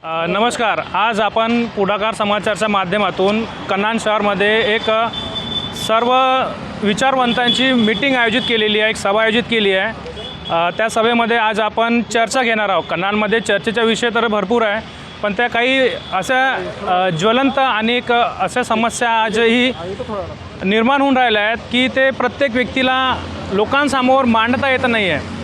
नमस्कार. आज आपण पुढाकार समाचारच्या माध्यमातून कन्हान शहरमध्ये एक सर्व विचारवंतांची मीटिंग आयोजित केलेली आहे, एक सभा आयोजित केली आहे. त्या सभेमध्ये आज आपण चर्चा घेणार आहोत. कन्हानमध्ये चर्चेचा विषय तर भरपूर आहे, पण त्या काही अशा ज्वलंत आणि अशा समस्या आजही निर्माण होऊन राहिल्या आहेत की ते प्रत्येक व्यक्तीला लोकांसमोर मांडता येत नाही आहे.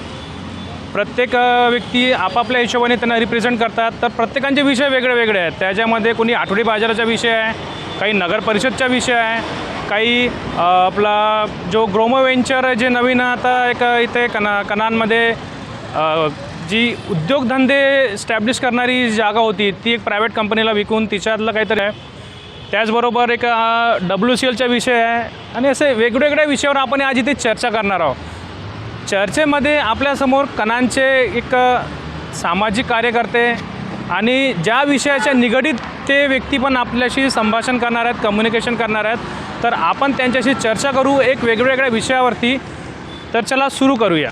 प्रत्येक व्यक्ती आपापल्या हिशोबाने त्यांना रिप्रेझेंट करतात, तर प्रत्येकांचे विषय वेगळे वेगळे आहेत. त्याच्यामध्ये कोणी आठवडी बाजाराचा विषय आहे, काही नगर परिषदचा विषय आहे, काही आपला जो ग्रोमो वेंचर जे नवीन आता एक इथे कन्हानमध्ये जी उद्योगधंदे स्टॅब्लिश करणारी जागा होती ती एक प्रायव्हेट कंपनीला विकून तिच्यातलं काहीतरी आहे. त्याचबरोबर एक WCLचा विषय आहे आणि असे वेगवेगळ्या विषयावर आपण आज इथे चर्चा करणार आहोत. चर्चेमध्ये आपल्यासमोर कन्हानचे एक सामाजिक कार्यकर्ते आणि ज्या विषयाच्या निगडीत ते व्यक्ती पण आपल्याशी संभाषण करणार आहेत, कम्युनिकेशन करणार आहेत. तर आपण त्यांच्याशी चर्चा करू एक वेगवेगळ्या विषयावरती. तर चला सुरू करूया.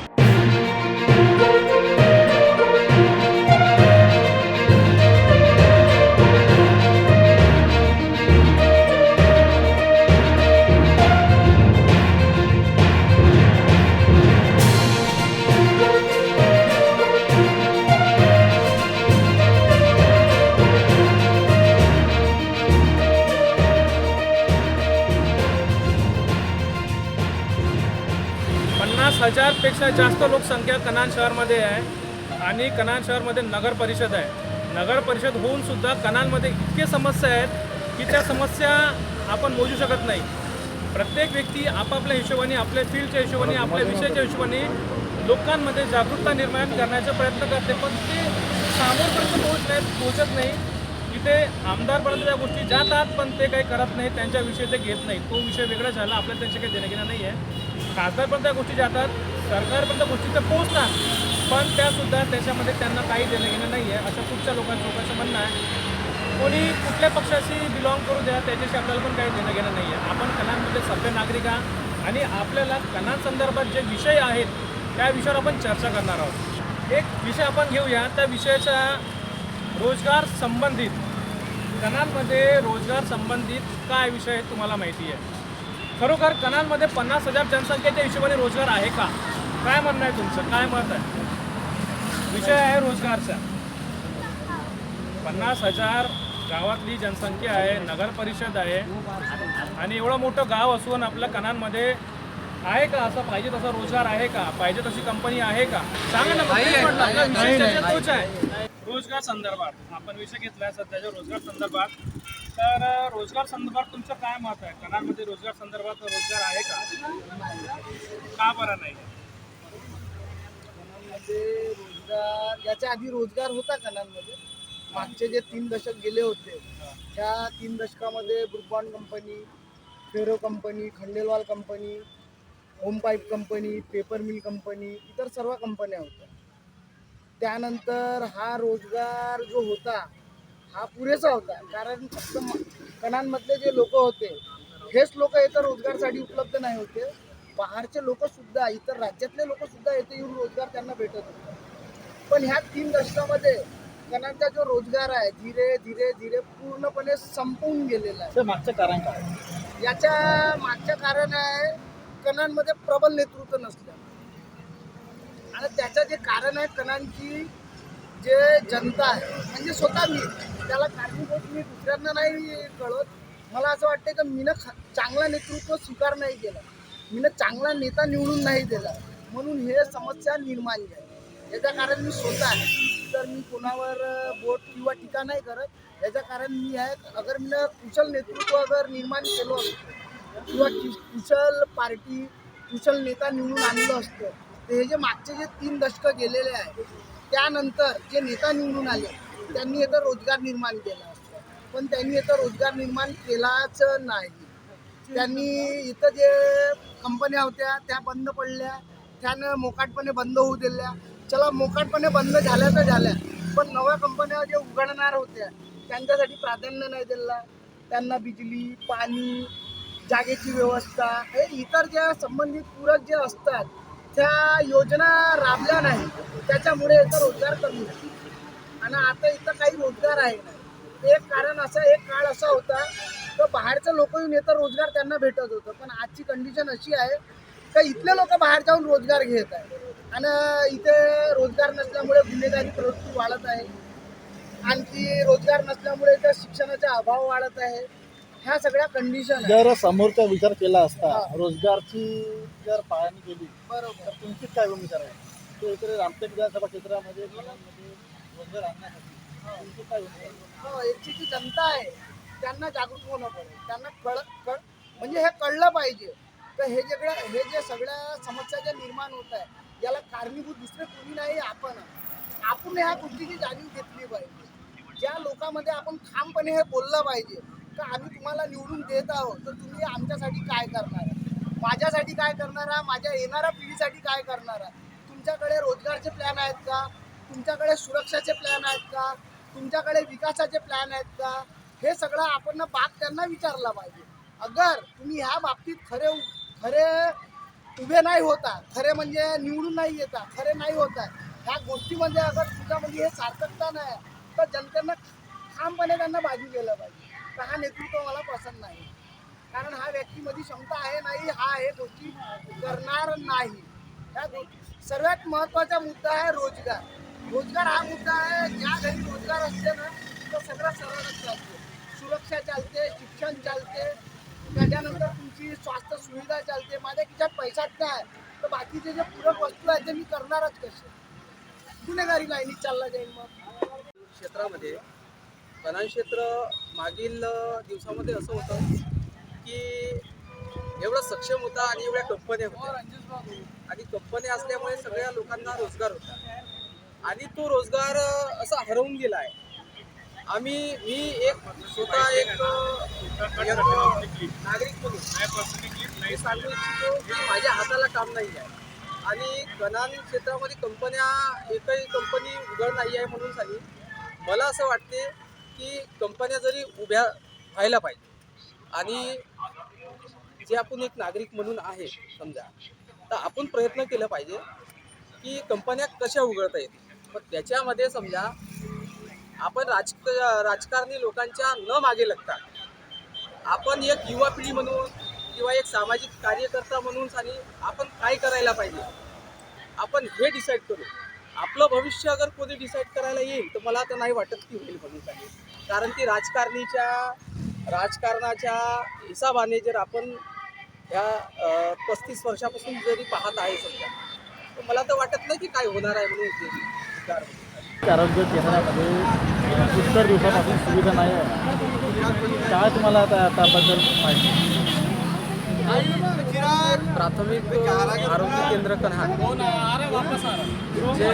50,000पेक्षा जास्त लोकसंख्या कन्हान शहरमध्ये आहे आणि कन्हान शहरमध्ये नगर परिषद आहे. नगर परिषद होऊन सुद्धा कन्हानमध्ये इतके समस्या आहेत की त्या समस्या आपण मोजू शकत नाही. प्रत्येक व्यक्ती आपापल्या हिशोबाने, आपल्या फील्डच्या हिशोबाने, आपल्या विषयाच्या हिशोबाने लोकांमध्ये जागरूकता निर्माण करण्याचा प्रयत्न करते, पण ते सामोरपर्यंत पोहोचत नाही. इथे आमदारपर्यंत त्या गोष्टी जातात पण ते काही करत नाही, त्यांच्याविषयी ते घेत नाही. तो विषय वेगळा झाला, आपल्याला त्यांचे काही देणं घेणं नाही आहे. खासदारपर्यंत त्या गोष्टी जातात, सरकारपर्यंत गोष्टी तर पोहोचतात, पण त्यासुद्धा त्याच्यामध्ये त्यांना काही देणं घेणं नाही आहे. अशा खूपशा लोकांचं म्हणणं आहे. कोणी कुठल्या पक्षाशी बिलॉंग करू द्या, त्याच्याशी आपल्याला पण काही देणं घेणं नाही आहे. आपण कन्हानमध्ये सभ्य नागरिक आणि आपल्याला कन्हान संदर्भात जे विषय आहेत त्या विषयावर आपण चर्चा करणार आहोत. एक विषय आपण घेऊया, त्या विषयाचा रोजगार संबंधित. कन्हानमध्ये रोजगार संबंधित काय विषय आहे तुम्हाला माहिती आहे? खरोखर कन्हानमध्ये 50,000 जनसंख्येच्या हिशोबाने रोजगार आहे का? काय म्हणणं आहे तुमचं, काय मत आहे? विषय आहे रोजगारचा. 50,000 गावातली जनसंख्या आहे, नगर परिषद आहे आणि एवढं मोठं गाव असून आपल्या कन्हानमध्ये आहे का असं पाहिजे तसा रोजगार आहे का? पाहिजे तशी कंपनी आहे का? सांगा ना. तोच आहे रोजगार संदर्भात आपण विषय घेतला सध्याच्या रोजगार संदर्भात. तर रोजगार संदर्भात तुमचं काय मत आहे? कन्हानमध्ये रोजगार संदर्भात रोजगार आहे का बरं नाही? कन्हानमध्ये रोजगार, याच्या आधी रोजगार होता कन्हानमध्ये. मागचे जे 3 दशक गेले होते त्या 3 दशकामध्ये Brooke Bond company, Ferro company, Khandelwal company, home pipe company, paper mill company, इतर सर्व कंपन्या होत्या. त्यानंतर हा रोजगार जो होता हा पुरेसा होता, कारण फक्त कन्हानमधले जे लोक होते हेच लोक इतर रोजगारसाठी उपलब्ध नाही होते. बाहेरचे लोकसुद्धा, इतर राज्यातले लोकसुद्धा येथे येऊन रोजगार त्यांना भेटत होते. पण ह्या 3 दशकामध्ये कन्हानचा जो रोजगार आहे धीरे धीरे धीरे पूर्णपणे संपवून गेलेला आहे. मागचं कारण काय? याच्या मागचं कारण आहे कन्हानमध्ये प्रबल नेतृत्व नसलं. आणि त्याचं जे कारण आहे, कन्हानची जे जनता आहे, म्हणजे स्वतः मी त्याला कारणीभूत, मी दुसऱ्यांना नाही कळत. मला असं वाटतं की मीनं चांगला नेतृत्व स्वीकार नाही केला, मीनं चांगला नेता निवडून नाही दिला, म्हणून हे समस्या निर्माण झाली. याचं कारण मी स्वतः आहे. तर मी कोणावर बोट किंवा टीका नाही करत. याचं कारण मी आहे, अगर मीनं कुशल नेतृत्व अगर निर्माण केलं असतं किंवा कुशल पार्टी, कुशल नेता निवडून आणलं असतं, तर हे जे मागचे जे 3 दशकं गेलेले आहे त्यानंतर जे नेता निवडून आले त्यांनी इथं रोजगार निर्माण केला असतं. पण त्यांनी इथं रोजगार निर्माण केलाच नाही. त्यांनी इथं जे कंपन्या होत्या त्या बंद पडल्या, त्यानं मोकाटपणे बंद होऊ दिल्या. चला, मोकाटपणे बंद झाल्या तर झाल्या, पण नव्या कंपन्या जे उघडणार होत्या त्यांच्यासाठी प्राधान्य नाही दिलं. त्यांना बिजली, पाणी, जागेची व्यवस्था, हे इतर ज्या संबंधित पूरक जे असतात त्या योजना राबल्या नाही. त्याच्यामुळे याचा रोजगार कमी आहे. आणि आता इथं काही रोजगार आहे नाही. एक कारण असं, एक काळ असा होता तर बाहेरचं लोक येऊन इथं रोजगार त्यांना भेटत होतं, पण आजची कंडिशन अशी आहे का इथले लोक बाहेर जाऊन रोजगार घेत आहे आणि इथे रोजगार नसल्यामुळे गुन्हेगारी प्रवृत्ती वाढत आहे. आणखी रोजगार नसल्यामुळे इथं शिक्षणाचा अभाव वाढत आहे. ह्या सगळ्या कंडिशन आहे. जर समोरचा विचार केला असता, हा. रोजगारची जर पाहणी केली बरोबर. तर तुमची काय भूमिका आहे? तो इकडे रामटेक विधानसभा क्षेत्रामध्ये मुलांमध्ये रोजगार आणण्यासाठी तुमची काय भूमिका आहे? हो, याची जी जनता आहे त्यांना जागरूक होणं पडेल. त्यांना म्हणजे हे कळलं पाहिजे तर हे जे सगळ्या समस्या ज्या निर्माण होत आहे याला कारणीभूत दुसरे कोणी नाही, आपण ह्या गोष्टीची जाणीव घेतली पाहिजे. ज्या लोकांमध्ये आपण ठामपणे हे बोललं पाहिजे का आम्ही तुम्हाला निवडून देत आहोत तर तुम्ही आमच्यासाठी काय करणार आहे, माझ्यासाठी काय करणार आहे, माझ्या येणाऱ्या पिढीसाठी काय करणार आहे. तुमच्याकडे रोजगारचे प्लॅन आहेत का, तुमच्याकडे सुरक्षाचे प्लॅन आहेत का, तुमच्याकडे विकासाचे प्लॅन आहेत का, हे सगळं आपण त्यांना विचारलं पाहिजे. अगर तुम्ही ह्या बाबतीत खरे उभे नाही होता, खरे म्हणजे निवडून नाही येता, खरे नाही होता ह्या गोष्टीमध्ये, अगर तुमच्यामध्ये हे सार्थकता नाही तर जनतेनं ठामपणे त्यांना बाजू केलं पाहिजे. तर हा नेतृत्व मला पसंत नाही, कारण हा व्यक्तीमध्ये क्षमता आहे नाही, हा हे गोष्टी करणार नाही. ह्या गोष्टी सर्वात महत्त्वाचा मुद्दा आहे रोजगार. रोजगार हा मुद्दा आहे. ज्या घरी रोजगार असते ना तर सगळं सरळच चालते, सुरक्षा चालते, शिक्षण चालते, त्याच्यानंतर तुमची स्वास्थ्य सुविधा चालते. माझ्या खिशात पैसाच नाही तर बाकीचे जे पूरक वस्तू आहेत ते मी करणारच कसे. गुन्हेगारी लाईनीत चालला जाईल. मग क्षेत्रामध्ये कणान क्षेत्र मागील दिवसामध्ये असं होतं की एवढं सक्षम होता आणि एवढ्या कंपन्या होत्या आणि कंपन्या असल्यामुळे सगळ्या लोकांना रोजगार होता आणि तो रोजगार असा हरवून गेला आहे. मी स्वतः एक नागरिक म्हणून मी सांगू इच्छितो की माझ्या हाताला काम नाही आहे आणि कणान क्षेत्रामध्ये एकही कंपनी उघड नाही आहे. म्हणून सांगी मला असं वाटते की कंपन्या जरी उभ्या व्हायला पाहिजे आणि जे आपण एक नागरिक म्हणून आहे समजा, तर आपण प्रयत्न केला पाहिजे की कंपन्या कशा उघडता येतील. पण त्याच्यामध्ये समजा आपण राजकारणी लोकांच्या न मागे लागता आपण एक युवा पिढी म्हणून किंवा एक सामाजिक कार्यकर्ता म्हणून आणि आपण काय करायला पाहिजे आपण हे डिसाईड करू. आपलं भविष्य अगर कोणी डिसाईड करायला येईल तर मला तर नाही वाटत की होईल म्हणून काही, कारण की राजकारणाच्या हिसाबाने जर आपण ह्या 35 वर्षापासून जरी पाहत आहे समजा, तर मला तर वाटत नाही की काय होणार आहे म्हणून आरोग्य केंद्रामध्ये उत्तर दिवसापासून सुविधा नाही आहे. काय तुम्हाला त्याबद्दल माहिती? प्राथमिक आरोग्य केंद्र कन्हान जे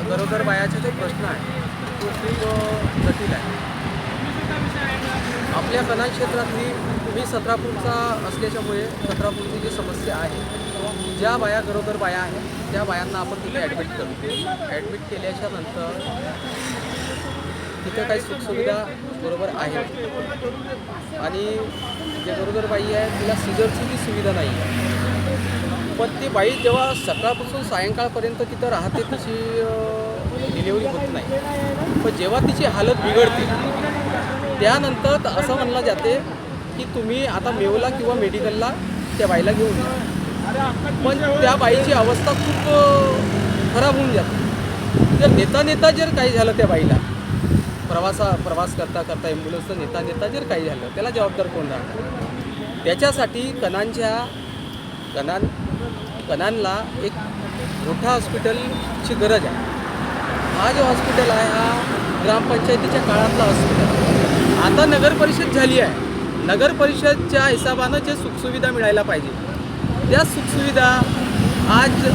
गरोदर बायाचे जे प्रश्न आहे तो खूप जटिल आहे. आपल्या कणान क्षेत्रातली मी सत्रापूरचा असल्याच्यामुळे सत्रापूरची जी समस्या आहे, ज्या बाया गरोदर बाया आहेत त्या बायांना आपण तिथे ॲडमिट करू. ॲडमिट केल्याच्या नंतर तिथे काही सुखसुविधा बरोबर आहेत आणि जे गरोदर बाई आहे तिला सिजरची जी सुविधा नाही आहे. पण ती बाई जेव्हा सकाळपासून सायंकाळपर्यंत तिथं राहते तिची डिलिव्हरी होत नाही. पण जेव्हा तिची हालत बिघडते त्यानंतर असं म्हणलं जाते की तुम्ही आता मेवला किंवा मेडिकलला त्या बाईला घेऊन जा. पण त्या बाईची अवस्था खूप खराब होऊन जाते. जर नेता जर काही झालं त्या बाईला प्रवास करता ॲम्ब्युलन्सचं नेता जर काही झालं त्याला जबाबदार कोण राहणार. त्याच्यासाठी कणानला एक मोठा हॉस्पिटलची गरज आहे. हा जो हॉस्पिटल आहे हा ग्रामपंचायतीच्या काळातला हॉस्पिटल आता नगर परिषद झाली आहे. नगर परिषदच्या हिसाबानं जे सुखसुविधा मिळायला पाहिजे त्या सुखसुविधा आज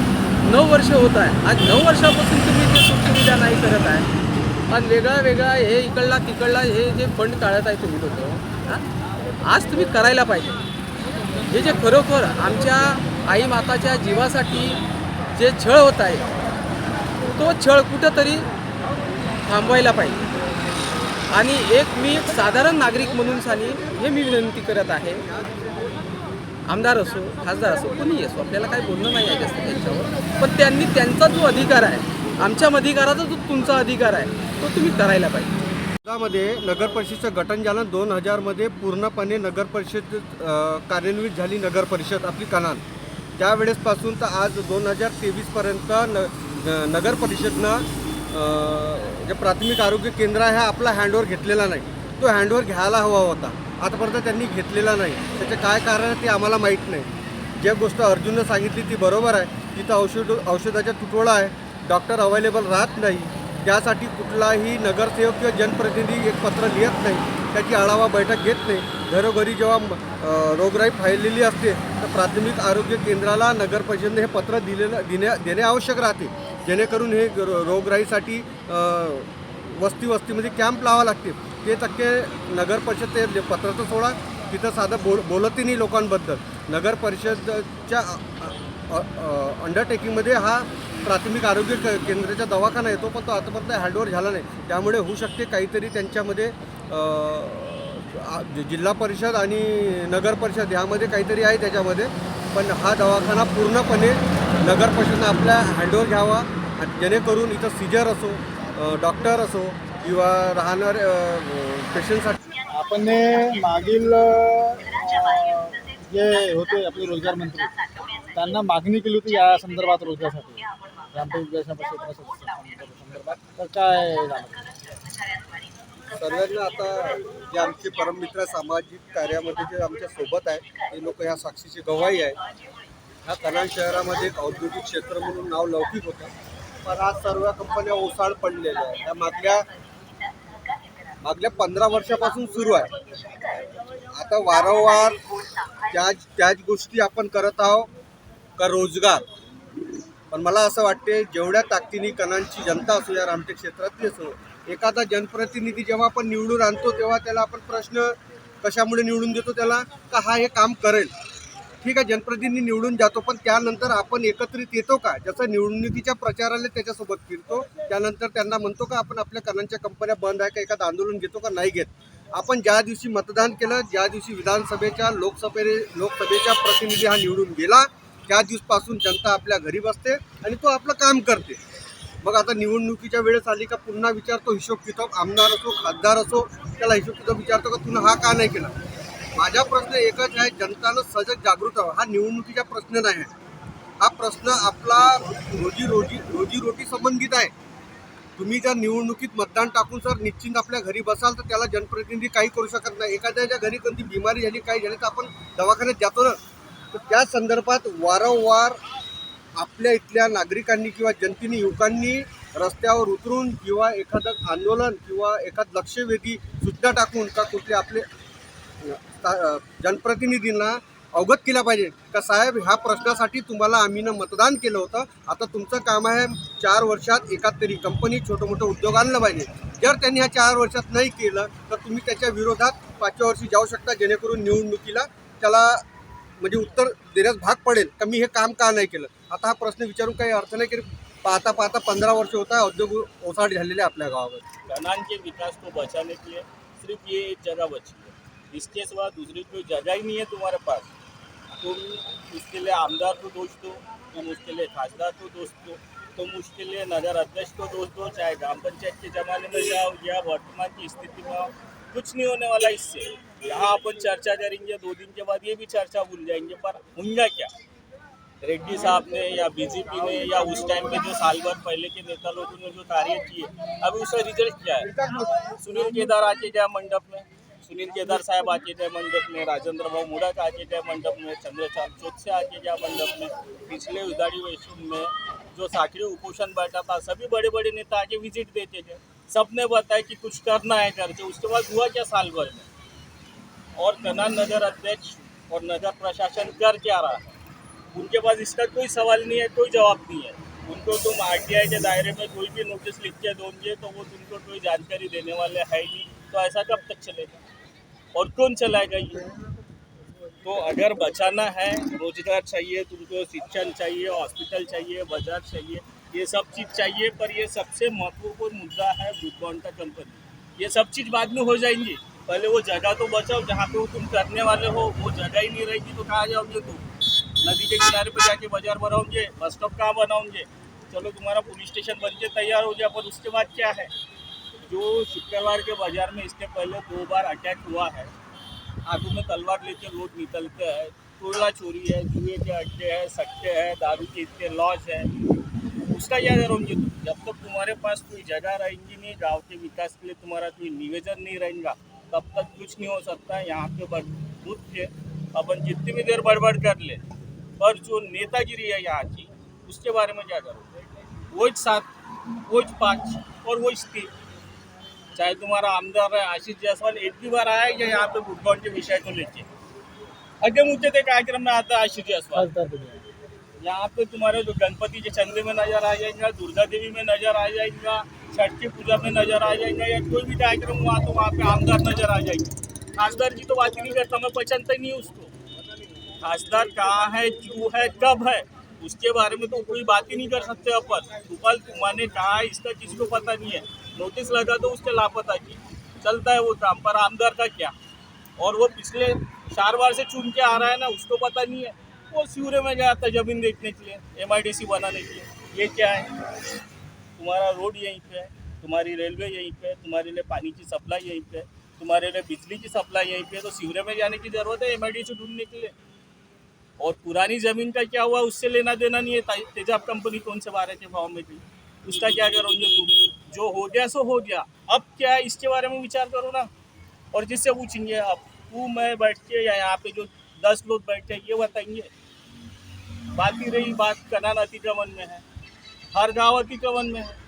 9 वर्ष होत आहे. आज 9 वर्षापासून तुम्ही ते सुखसुविधा नाही करत आहे आणि वेगळा हे इकडला तिकडला हे जे फंड काढत आहे तुम्ही लोक, आज तुम्ही करायला पाहिजे. हे जे खरोखर आमच्या आई माताच्या जीवासाठी जे छळ होत आहे तो छळ कुठंतरी थांबवायला पाहिजे. आणि मी एक साधारण नागरिक म्हणून हे मी विनंती करत आहे, आमदार असो खासदार असो कोणीही असो आपल्याला काही बोलणं नाही आहे जास्त त्यांच्यावर, पण त्यांनी त्यांचा जो अधिकार आहे आमच्या अधिकाराचा जो तुमचा अधिकार आहे तो तुम्ही करायला पाहिजे. मध्ये नगर परिषदचं गठन झालं 2000 पूर्णपणे नगर परिषद कार्यान्वित झाली. नगर परिषद आपली कनान त्यावेळेसपासून तर आज 2023पर्यंत नगर परिषदनं जे प्राथमिक आरोग्य केंद्र आहे हा आपला हँडओव्हर घेतलेला नाही. तो हँडओव्हर घ्यायला हवा होता, आतापर्यंत त्यांनी घेतलेला नाही. त्याचे काय कारण आहे ते आम्हाला माहीत नाही. जे गोष्ट अर्जुननं सांगितली ती बरोबर आहे. तिथं औषधाचा तुटवडा आहे, डॉक्टर अवेलेबल राहत नाही. त्यासाठी कुठलाही नगरसेवक किंवा जनप्रतिनिधी एक पत्र लिहित नाही, त्याची आढावा बैठक घेत नाही. घरोघरी जेव्हा रोगराई फैललेली असते तर प्राथमिक आरोग्य केंद्राला नगर परिषदेने हे पत्र देणे आवश्यक राहते, जेणेकरून हे रोगराईसाठी वस्तीमध्ये कॅम्प लावा लागते. ते टक्के नगर परिषद ते पत्राचं सोडा, तिथं साधं बोलतही नाही लोकांबद्दल. नगर परिषदच्या अंडरटेकिंगमध्ये हा प्राथमिक आरोग्य केंद्राचा दवाखाना येतो, पण तो आतापर्यंत हँडओव्हर झाला नाही. त्यामुळे होऊ शकते काहीतरी त्यांच्यामध्ये जिल्हा परिषद आणि नगर परिषद ह्यामध्ये काहीतरी आहे त्याच्यामध्ये. पण हा दवाखाना पूर्णपणे नगर परिषदेनं आपल्या हँडओव्हर घ्यावा, जेणेकरून इथं सीजर असो, डॉक्टर असो किंवा राहणार पेशंटसाठी. आपण मागील जे होते आपले रोजगार मंत्री त्यांना मागणी केली होती या संदर्भात रोजगारासाठी ग्रामपंचायत संदर्भात, तर काय झालं? सर्वांना आता जे आमचे परममित्र सामाजिक कार्यामध्ये जे आमच्या सोबत आहे ते लोक ह्या साक्षीची गवाही आहे. ह्या कनान शहरामध्ये एक औद्योगिक क्षेत्र म्हणून नाव लौकिक होतं, पण आज सर्व कंपन्या ओसाड पडलेल्या आहेत. त्या मागल्या 15 वर्षापासून सुरू आहे. आता वारंवार त्याच गोष्टी आपण करत आहोत का रोजगार. पण मला असं वाटते जेवढ्या ताकदीने कनानची जनता असो या रामटेक क्षेत्रातली असो, एखादा जनप्रतिनिधी जेव्हा आपण निवडून आणतो तेव्हा त्याला आपण प्रश्न कशामुळे निवडून देतो त्याला, का हा हे काम करेल. ठीक आहे, जनप्रतिनिधी निवडून जातो, पण त्यानंतर आपण एकत्रित येतो का. जसं निवडणुकीच्या प्रचाराला त्याच्यासोबत फिरतो, त्यानंतर त्यांना म्हणतो का आपण आपल्या कनानच्या कंपन्या बंद आहे का, एखादं आंदोलन घेतो का, नाही घेत. आपण ज्या दिवशी मतदान केलं, ज्या दिवशी विधानसभेच्या लोकसभेच्या प्रतिनिधी हा निवडून गेला, त्या दिवसपासून जनता आपल्या घरी बसते आणि तो आपलं काम करते. मग आता निवडणुकीच्या वेळेस आली का पुन्हा विचारतो हिशोब किताब. आमदार असो खासदार असो त्याला हिशोब किताब विचारतो का तुला हा का नाही केला. माझा प्रश्न एकच आहे, जनतानं सजग जागृत व्हावं. हा निवडणुकीचा प्रश्न नाही आहे, हा प्रश्न आपला रोजीरोटी संबंधित आहे. तुम्ही जर निवडणुकीत मतदान टाकून सर निश्चिंत आपल्या घरी बसाल तर त्याला जनप्रतिनिधी काही करू शकत नाही. एखाद्याच्या घरी कोणती बिमारी झाली काही झाली तर आपण दवाखान्यात जातो ना. तर त्या संदर्भात वारंवार आपल्या इथल्या नागरिकांनी किंवा जनतेने युवकांनी रस्त्यावर उतरून किंवा एखादं आंदोलन किंवा एखाद लक्षवेधी सूचना टाकून का कुठले आपले जनप्रतिनिधींना अवगत केला पाहिजे का साहेब ह्या प्रश्नासाठी तुम्हाला आम्ही मतदान केलं होतं. आता तुमचं काम आहे 4 वर्षात एखाद तरी कंपनी छोटं मोठं उद्योग आणलं पाहिजे. जर त्यांनी ह्या 4 वर्षात नाही केलं तर तुम्ही त्याच्या विरोधात 5व्या वर्षी जाऊ शकता, जेणेकरून निवडणुकीला त्याला म्हणजे उत्तर देण्यास भाग पडेल का मी हे काम का नाही केलं. आता हा प्रश्न विचारून काही अर्थ नाही की पाहता 15 वर्ष होता है औद्योगिक ओसाड झालेले आपल्या गावावर. कनान के विकास को बचाने के लिए सिर्फ ये एक जगह बची है, इसके सिवा दूसरी कोई जगह ही नहीं है तुम्हारे पास. तुम उसके लिए आमदार को दोष दो, तुम उसके लिए खासदार को दोष दो, तुम उसके लिए नगर अध्यक्ष को दोष दो, चाहे ग्राम पंचायत के ज़माने में जाओ या वर्तमान की स्थिति में आओ, कुछ नहीं होने वाला इससे. यहाँ अपन चर्चा करेंगे 2 दिन के बाद ये भी चर्चा भूल जाएंगे, पर होगा क्या. रेड्डी साहब ने या बीजेपी ने या उस टाइम पे जो साल भर पहले के नेता लोगों ने जो कार्य किए, अभी उसका रिजल्ट क्या है. सुनील केदार आके गया मंडप में, सुनील केदार साहब आके गए मंडप में, राजेंद्र भाऊ मुड़क आके गए मंडप में, चंद्रचांद चौथ से आके गया मंडप में. पिछले उदाड़ी वैश्व में जो साखड़ी उपोषण बैठा था सभी बड़े बड़े नेता आके विजिट देते थे, सबने बताया कि कुछ करना है करके. उसके बाद हुआ क्या साल भर में. और कनान नगर अध्यक्ष और नगर प्रशासन कर क्या रहा है, उनके पास इसका कोई सवाल नहीं है, कोई जवाब नहीं है. उनको तुम RTI के दायरे में कोई भी नोटिस लिख के दोगे तो वो तुमको कोई जानकारी देने वाले है ही नहीं. तो ऐसा कब तक चलेगा और कौन चलाएगा ये. तो अगर बचाना है, रोजगार चाहिए तुमको, शिक्षण चाहिए, हॉस्पिटल चाहिए, बाजार चाहिए, ये सब चीज़ चाहिए. पर ये सबसे महत्वपूर्ण मुद्दा है ब्रूडबॉन्ड कंपनी. ये सब चीज़ बाद में हो जाएंगी, पहले वो जगह तो बचाओ जहाँ पे तुम करने वाले हो. वो जगह ही नहीं रहेगी तो कहाँ जाओगे तुम. नदी के किनारे पे जाके बाजार बनाओगे, बस स्टॉप कहाँ बनाओगे. चलो तुम्हारा पुलिस स्टेशन बन के तैयार हो गया, पर उसके बाद क्या है? जो शुक्रवार के बाजार में इसके पहले 2 बार अटैक हुआ है, हाथों में तलवार लेके लोग निकलते हैं, कोयला चोरी है, जुए के अड्डे हैं, सट्टे हैं, दारू के इतने लॉज है, उसका क्या करोगे तुम? जब तक तुम्हारे पास कोई जगह रहेंगी नहीं, गांव के विकास के लिए तुम्हारा कोई निवेदन नहीं रहेगा, तब तक कुछ नहीं हो सकता है। यहाँ पे बुद्ध के अपन जितनी भी देर बड़बड़ कर ले, पर जो नेतागिरी है यहाँ की, उसके बारे में क्या करोगे? वो 7, वो 5 और वो 3, चाहे तुम्हारा आमदार है आशीष जायसवाल, एक भी बार आया है क्या यहाँ पे बुद्धगौर के विषय को लेके? अगे मुद्दे के कार्यक्रम में आता है आशीष जायसवाल। खासदार के लिए। यहाँ पे तुम्हारे जो गणपति के चंदे में नजर आ जाएगा, दुर्गा देवी में नजर आ जाएगा, छठ की पूजा में नजर आ जाएगा, या कोई भी कार्यक्रम हुआ तो वहाँ पे आमदार नजर आ जाएगी। खासदार की तो बात ही नहीं करता, मैं पहचानता ही नहीं उसको। खासदार कहाँ है, क्यों है, कब है, उसके बारे में तो कोई बात ही नहीं कर सकते अपन। सुपाल तुम्हारे कहा है, इसका किसी को पता नहीं है। नोटिस लगा तो उसके लापता की चलता है वो काम, पर आमदार का क्या? और वो पिछले 4 बार से चुन के आ रहा है ना, उसको पता नहीं है। वो सिवरे में गया था जमीन देखने के लिए, MIDC बनाने के लिए। ये क्या है? तुम्हारा रोड यहीं पे है, तुम्हारी रेलवे यहीं पे है, तुम्हारे लिए पानी की सप्लाई यहीं पे है, तुम्हारे लिए बिजली की सप्लाई यहीं पे है, तो सिवरे में जाने की जरूरत है MIDC ढूंढने के लिए? और पुरानी जमीन का क्या हुआ, उससे लेना देना नहीं है। तेजाब कंपनी कौन से 12 के भाव में थी, उसका क्या करोगे तुम? जो हो गया सो हो गया, अब क्या है इसके बारे में विचार करो ना। और जिससे पूछेंगे अब तू मैं बैठ के, या यहाँ पे जो 10 लोग बैठे ये बताएंगे? बात ही रही बात कनान अतिक्रमण में है, हर गांव अतिक्रमण में है।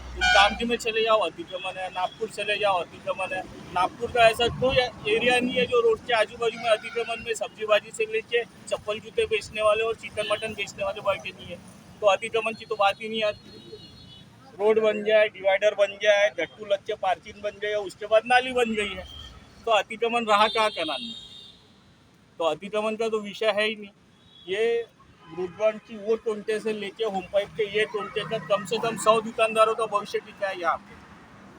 तुम कामठी में चले जाओ अतिक्रमण है, नागपुर चले जाओ अतिक्रमण है। नागपुर का ऐसा कोई एरिया नहीं है जो रोड के आजू बाजू में अतिक्रमण में सब्जी भाजी से लेके चप्पल जूते बेचने वाले और चिकन मटन बेचने वाले बैठे नहीं है। तो अतिक्रमण की तो बात ही नहीं आती। रोड बन जाए, डिवाइडर बन जाए, गट्टू लच्चे पार्किंग बन गई है, उसके बाद नाली बन गई है, तो अतिक्रमण रहा कहाँ कनान में? तो अतिक्रमण का तो विषय है ही नहीं। ये ब्रूडबैंड की वो टोंटे से लेके होम पाइप के ये टोंटे तक कम से कम 100 दुकानदारों का भविष्य टिका है यहाँ पे।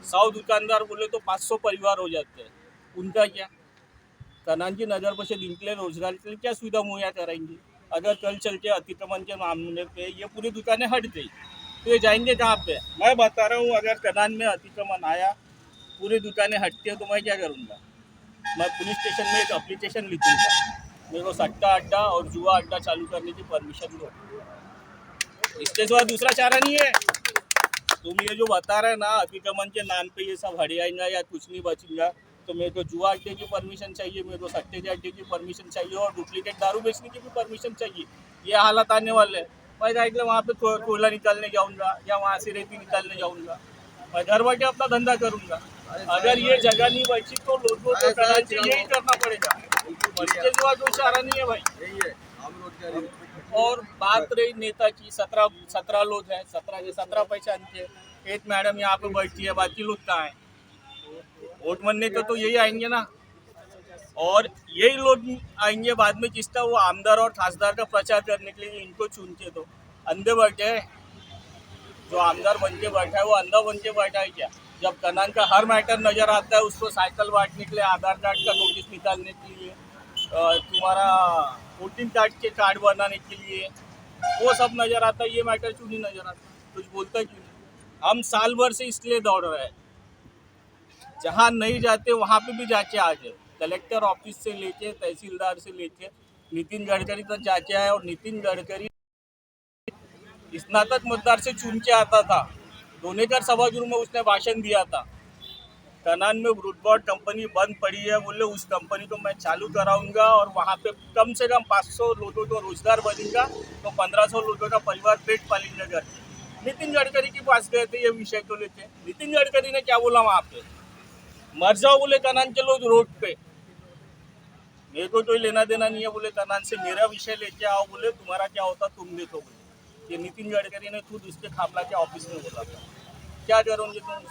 100 दुकानदार बोले तो 500 परिवार हो जाते हैं। उनका क्या? कनान की नज़र परिषद इनके लिए रोजगार के लिए क्या सुविधा मुहैया कराएंगी? अगर कल चल के अतिक्रमण के मामले पे ये पूरी दुकानें हट गई तो ये जाएंगे कहाँ पे? मैं बता रहा हूँ, अगर कनान में अतिक्रमण आया, पूरी दुकानें हटती है, तो मैं क्या करूँगा? मैं पुलिस स्टेशन में एक एप्लीकेशन लिखूंगा, मेरे को सट्टा अड्डा और जुआ अड्डा चालू करने की परमिशन दो। इसके सिवा दूसरा चारा नहीं है। तुम ये जो बता रहे ना अतिक्रमण के नाम पे ये सब हट जाएगा या कुछ नहीं बचेगा, तो मेरे को जुआ अड्डे की परमिशन चाहिए, मेरे को सट्टे के अड्डे की परमिशन चाहिए, और डुप्लीकेट दारू बेचने की भी परमिशन चाहिए। ये हालत आने वाले हैं। मैं जाएगा वहाँ पे कोयला निकालने जाऊँगा या वहाँ से रेती निकालने जाऊँगा, मैं घर बैठे अपना धंधा करूँगा। अगर ये जगह नहीं बची तो लोगों को करना चाहिए, यही करना पड़ेगा। इसके सिवा कोई चारा नहीं है भाई। और बात रही नेता की, 17 लोग हैं, 17 पहचान के, एक मैडम यहाँ पे बैठती है, बाकी लोग कहाँ हैं? वोट मांगने को तो यही आएंगे ना, और यही लोग आएंगे बाद में किसका? वो आमदार और खासदार का प्रचार करने के लिए इनको चुनते। तो अंधे बैठे हैं, जो आमदार बन के बैठा है वो अंधा बन के बैठा है क्या? जब कनान का हर मैटर नज़र आता है, उसको साइकिल बांटने के लिए, आधार कार्ड का नोटिस निकालने के लिए, तुम्हारा वोटिंग कार्ड के कार्ड बनाने के लिए, वो सब नज़र आता है, ये मैटर क्यों नहीं नज़र आता? कुछ बोलता क्यों नहीं? हम साल भर से इसलिए दौड़ रहे हैं, जहाँ नहीं जाते वहाँ पे भी जाके आ जाए। कलेक्टर ऑफिस से लेके तहसीलदार से लेके नितिन गडकरी तक जाके आए, और नितिन गडकरी स्नातक मतदार से चुन के आता था। दोनेकर सभागृह में उसने भाषण दिया था, कनान में ब्रूडबॉर्ड कंपनी बंद पड़ी है, बोले उस कंपनी को मैं चालू कराऊंगा और वहाँ पे कम से कम 500 लोगों को रोजगार बनेगा, तो 1500 लोगों का परिवार पेट पालेंगे घर। नितिन गडकरी के पास गए थे ये विषय को लेके। नितिन गडकरी ने क्या बोला वहाँ पे? मर जाओ बोले कनान के लोग रोड पे, मेरे को कोई लेना देना नहीं है बोले कनान से, मेरा विषय लेके आओ बोले, तुम्हारा क्या होता तुम देखो बोले। ये नितिन गडकरी ने खुद उसके खापला के ऑफिस में बोला था। क्या करोगे तुम?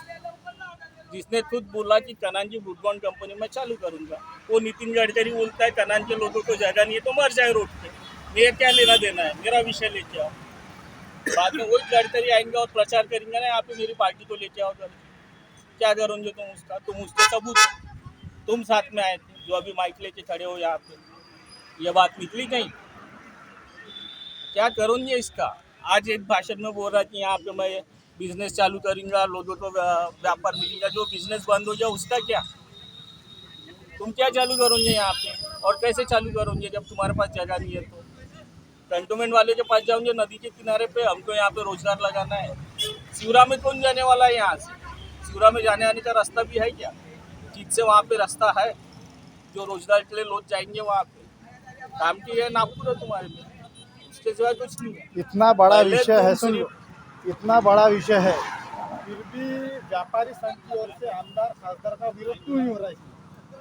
जिसने खुद बोला कि कनान की ब्रूडबॉर्ड कंपनी में चालू करूंगा, वो नितिन गडकरी बोलता है कनान के लोगों को जगह नहीं है तो मर जाए रोड पे, मेरा क्या लेना देना है, मेरा विषय लेके आओ। बाद में वही गडकरी आएंगे और प्रचार करेंगे ना यहाँ पे मेरी पार्टी को लेके आओ कर। क्या करोगे तुम उसका? तुम उसके सबूत, तुम साथ में आए थे जो अभी माइक लेके खड़े हो यहाँ पे, ये बात निकली कहीं? क्या करोगे इसका? आज एक भाषण में बोल रहा कि यहाँ पे मैं बिजनेस चालू करूँगा, लोगों को व्यापार मिलेगा। जो बिजनेस बंद हो जाए उसका क्या? तुम क्या चालू करोगे यहाँ पे और कैसे चालू करोगे जब तुम्हारे पास जगह नहीं है? तो कंटोनमेंट वाले के पास जाओगे नदी के किनारे पे, हमको यहाँ पे रोजगार लगाना है। शिवरा में कौन जाने वाला है? यहाँ से शिवरा में जाने आने का रास्ता भी है क्या? ठीक से वहाँ पे रास्ता है जो रोजगार के लिए लोग जाएंगे वहाँ पे? काम की है नागपुर है तुम्हारे में, उसके सिवाय कुछ नहीं है। इतना बड़ा पहले विषय है, तुम सुन लो, इतना बड़ा विषय है, फिर भी व्यापारी संघ की ओर से आमदार खासदार का विरोध क्यों नहीं हो रहा है?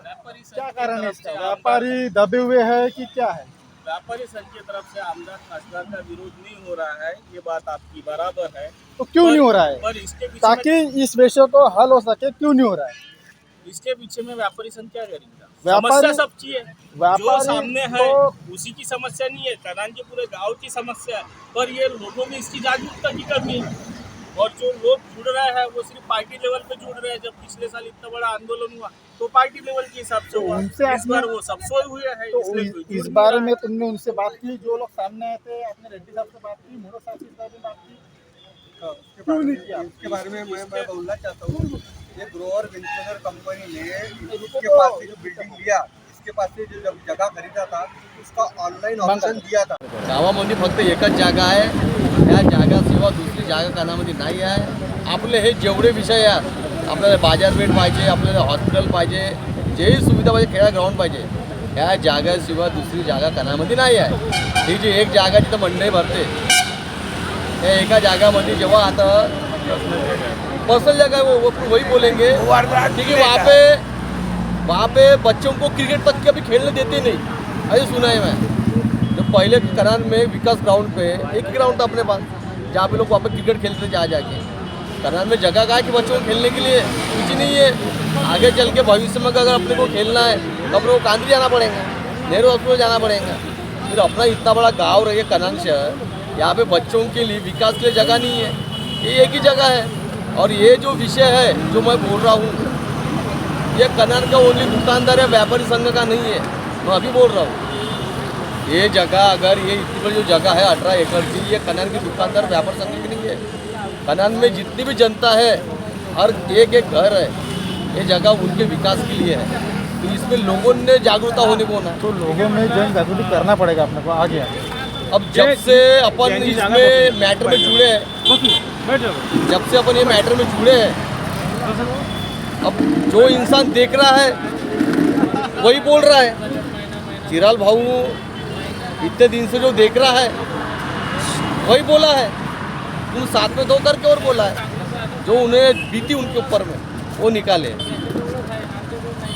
व्यापारी संघ क्या की कारण है तरफ इसका? से व्यापारी दबे हुए हैं कि क्या है? व्यापारी संघ की तरफ से आमदार खासदार का विरोध नहीं हो रहा है, ये बात आपकी बराबर है। तो क्यों नहीं हो रहा है? पर इसके पीछे ताकि इस विषय को हल हो सके, क्यों नहीं हो रहा है? इसके पीछे में व्यापारी संघ क्या करेंगे? व्यापारी- समस्या सबकी है, जो व्यापारी सामने है तो- उसी की समस्या नहीं है, कनान के पूरे गांव की समस्या है। पर ये लोगों में इसकी जागरूकता की कमी है और जो लोग जुड़ रहे हैं वो सिर्फ पार्टी लेवल पे जुड़ रहे हैं। जब पिछले साल इतना बड़ा आंदोलन हुआ तो पार्टी लेवल के हिसाब से हुआ, उनसे इस बार वो सब सोए हुए हैं। तो इसलिए कोई जुड़ इस नहीं बारे रहा में तुमने उनसे बात की? जो लोग सामने आए थे, आपने रेड्डी साहब से बात की, मोरो साहब से इस बारे में बात की? क्यों नहीं किया? इसके बारे में मैं बोलना चाहता हूँ, ये ग्रोवर वेंचर कंपनी ने इसके पास से जो बिल्डिंग लिया, इसके पास से जो जगह खरीदा था, उसका ऑनलाईन ऑप्शन दिया था। गावामध्ये फक्त एकच जागा आहे, त्या जागाशिवाय दुसरी जागा कानामध्ये नाही आहे. आपले हे जेवढे विषय आहेत, आपल्याला बाजारपेठ पाहिजे, आपल्याला हॉस्पिटल पाहिजे, जेही सुविधा पाहिजे, खेळा ग्राउंड पाहिजे, ह्या जागाशिवाय दुसरी जागा कानामध्ये नाही आहे. ही जी एक जागा जिथं मंडई भरते, त्या एका जागामध्ये जेव्हा आता पर्सनल जगह है वो वही बोलेंगे, क्योंकि वहाँ पे बच्चों को क्रिकेट तक के अभी खेलने देते नहीं। अरे सुना है मैं, जो पहले करान में विकास ग्राउंड पे एक ही ग्राउंड था अपने पास, जहाँ पे लोग वहाँ पे क्रिकेट खेलते जा जाके। करान में जगह कहाँ है कि बच्चों को खेलने के लिए? कुछ नहीं है। आगे चल के भविष्य में अगर अपने को खेलना है तो अपने को कांदरी जाना पड़ेगा, नेहरू हॉस्पिटल जाना पड़ेगा। फिर अपना इतना बड़ा गाँव रही है कनान शहर, यहाँ पे बच्चों के लिए विकास के लिए जगह नहीं है, ये एक ही जगह है। और ये जो विषय है जो मैं बोल रहा हूँ, ये कनान का ओनली दुकानदार या व्यापारी संघ का नहीं है, मैं अभी बोल रहा हूँ। ये जगह अगर ये इतनी बड़ी जो जगह है 18 एकड़ की, ये कनान की दुकानदार व्यापार संघ की नहीं है। कनान में जितनी भी जनता है, हर एक एक घर है, ये जगह उनके विकास के लिए है। तो इसमें लोगों ने जागरूकता होने को ना, तो लोगों में जन जागृति करना पड़ेगा अपने को आगे आगे। अब जब से अपन इसमें मैटर में जुड़े हैं, जब से अपन ये मैटर में जुड़े हैं, अब जो इंसान देख रहा है वही बोल रहा है। चिराल भाऊ इतने दिन से जो देख रहा है वही बोला है, तुम साथ में दो करके और बोला है, जो उन्हें बीती उनके ऊपर में वो निकाले।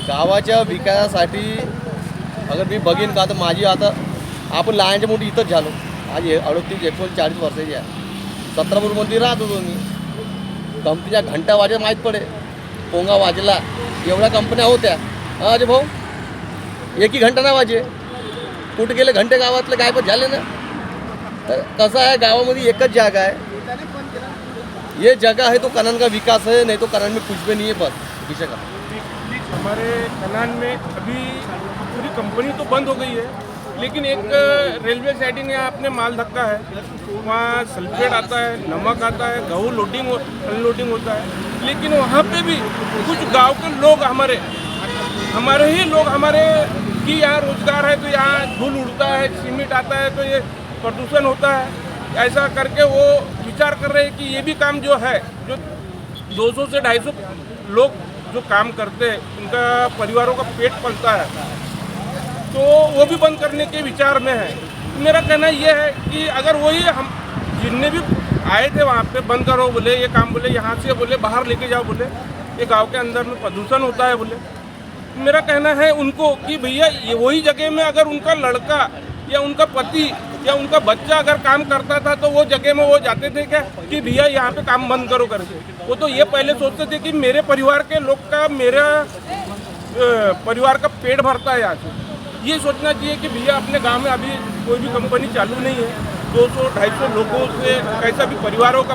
गावाच्या विकासासाठी अगर मी बघीन का तर माझी आता आपण लहानच्या मोठी इथंच झालो, आज 38-39 वर्षाची आहे. 17 राहत होतो मी. कंपनीच्या घंटा वाजल्या माहीत पडे, पोंगा वाजला, एवढ्या कंपन्या होत्या. अरे भाऊ एक ही घंटा ना वाजे, कुठे गेले घंटे गावातले गायब झाले ना. तर कसं आहे, गावामध्ये एकच जागा आहे, ये जगह है तो कनान का विकास है, नहीं तो कनान में कुछ भी नहीं है, बस विषय का। हमारे कनान में अभी पूरी कंपनी तो बंद हो गई है, लेकिन एक रेलवे साइडिंग यहाँ अपने माल धक्का है, वहाँ सल्फेट आता है, नमक आता है, गेहूँ लोडिंग अनलोडिंग होता है। लेकिन वहाँ पे भी कुछ गांव के लोग हमारे ही लोग हमारे कि यहाँ रोजगार है तो यहाँ धूल उड़ता है, सीमेंट आता है तो ये प्रदूषण होता है, ऐसा करके वो विचार कर रहे हैं कि ये भी काम जो है, जो 200 से 250 लोग जो काम करते हैं, उनका परिवारों का पेट पलता है, तो वो भी बंद करने के विचार में है। मेरा कहना ये है कि अगर वही हम जितने भी आए थे वहाँ पे बंद करो बोले, ये काम बोले, यहाँ से बोले बाहर लेके जाओ बोले, ये गांव के अंदर में प्रदूषण होता है बोले। मेरा कहना है उनको कि भैया ये वही जगह में अगर उनका लड़का या उनका पति या उनका बच्चा अगर काम करता था तो वो जगह में वो जाते थे क्या कि भैया यहाँ पे काम बंद करो करके। वो तो ये पहले सोचते थे कि मेरे परिवार के लोग का, मेरा परिवार का पेट भरता है यहाँ से। ये सोचना चाहिए कि भैया अपने गांव में अभी कोई भी कंपनी चालू नहीं है, 200-250 लोगों से कैसा भी परिवारों का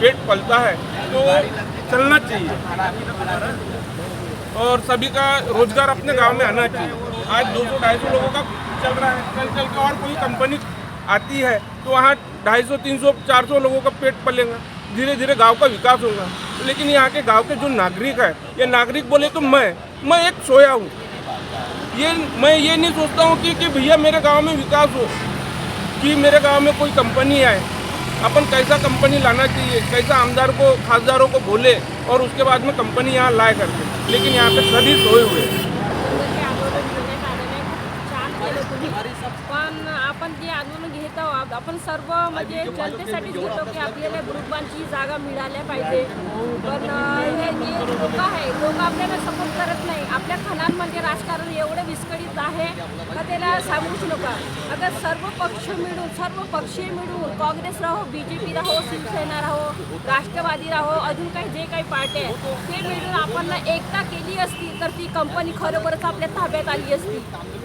पेट पलता है, तो चलना चाहिए और सभी का रोजगार अपने गांव में आना चाहिए। आज 200-250 लोगों का चल रहा है, कल चल के और कोई कंपनी आती है तो वहाँ 250, 300, 400 लोगों का पेट पलेगा, धीरे धीरे गांव का विकास होगा। लेकिन यहाँ के गांव के जो नागरिक है, ये नागरिक बोले तो मैं एक सोया हूँ। मैं ये नहीं सोचता हूँ कि भैया मेरे गांव में विकास हो, कि मेरे गांव में कोई कंपनी आए। अपन कैसा कंपनी लाना चाहिए, कैसा आमदार को, खासदारों को बोले और उसके बाद में कंपनी यहाँ लाए करके, लेकिन यहाँ पे सभी सोए हुए हैं। पण आपण जे आंदोलन घेत आहोत आपण सर्व म्हणजे जनतेसाठीच घेतो की आपल्याला ग्रुपांची जागा मिळाल्या पाहिजे। पण हे जे लोक आहे, लोक आपल्याला सपोर्ट करत नाही। आपल्या खणांमध्ये राजकारण एवढे विस्कळीत आहे का त्याला सांगूच नका। अगर सर्व पक्षीय मिळून काँग्रेस राहो, BJP राहो, शिवसेना राहो, राष्ट्रवादी राहो, अजून काही जे काही पार्टी आहे ते मिळून आपण एकता केली असती तर ती कंपनी खरोखरच आपल्या ताब्यात आली असती।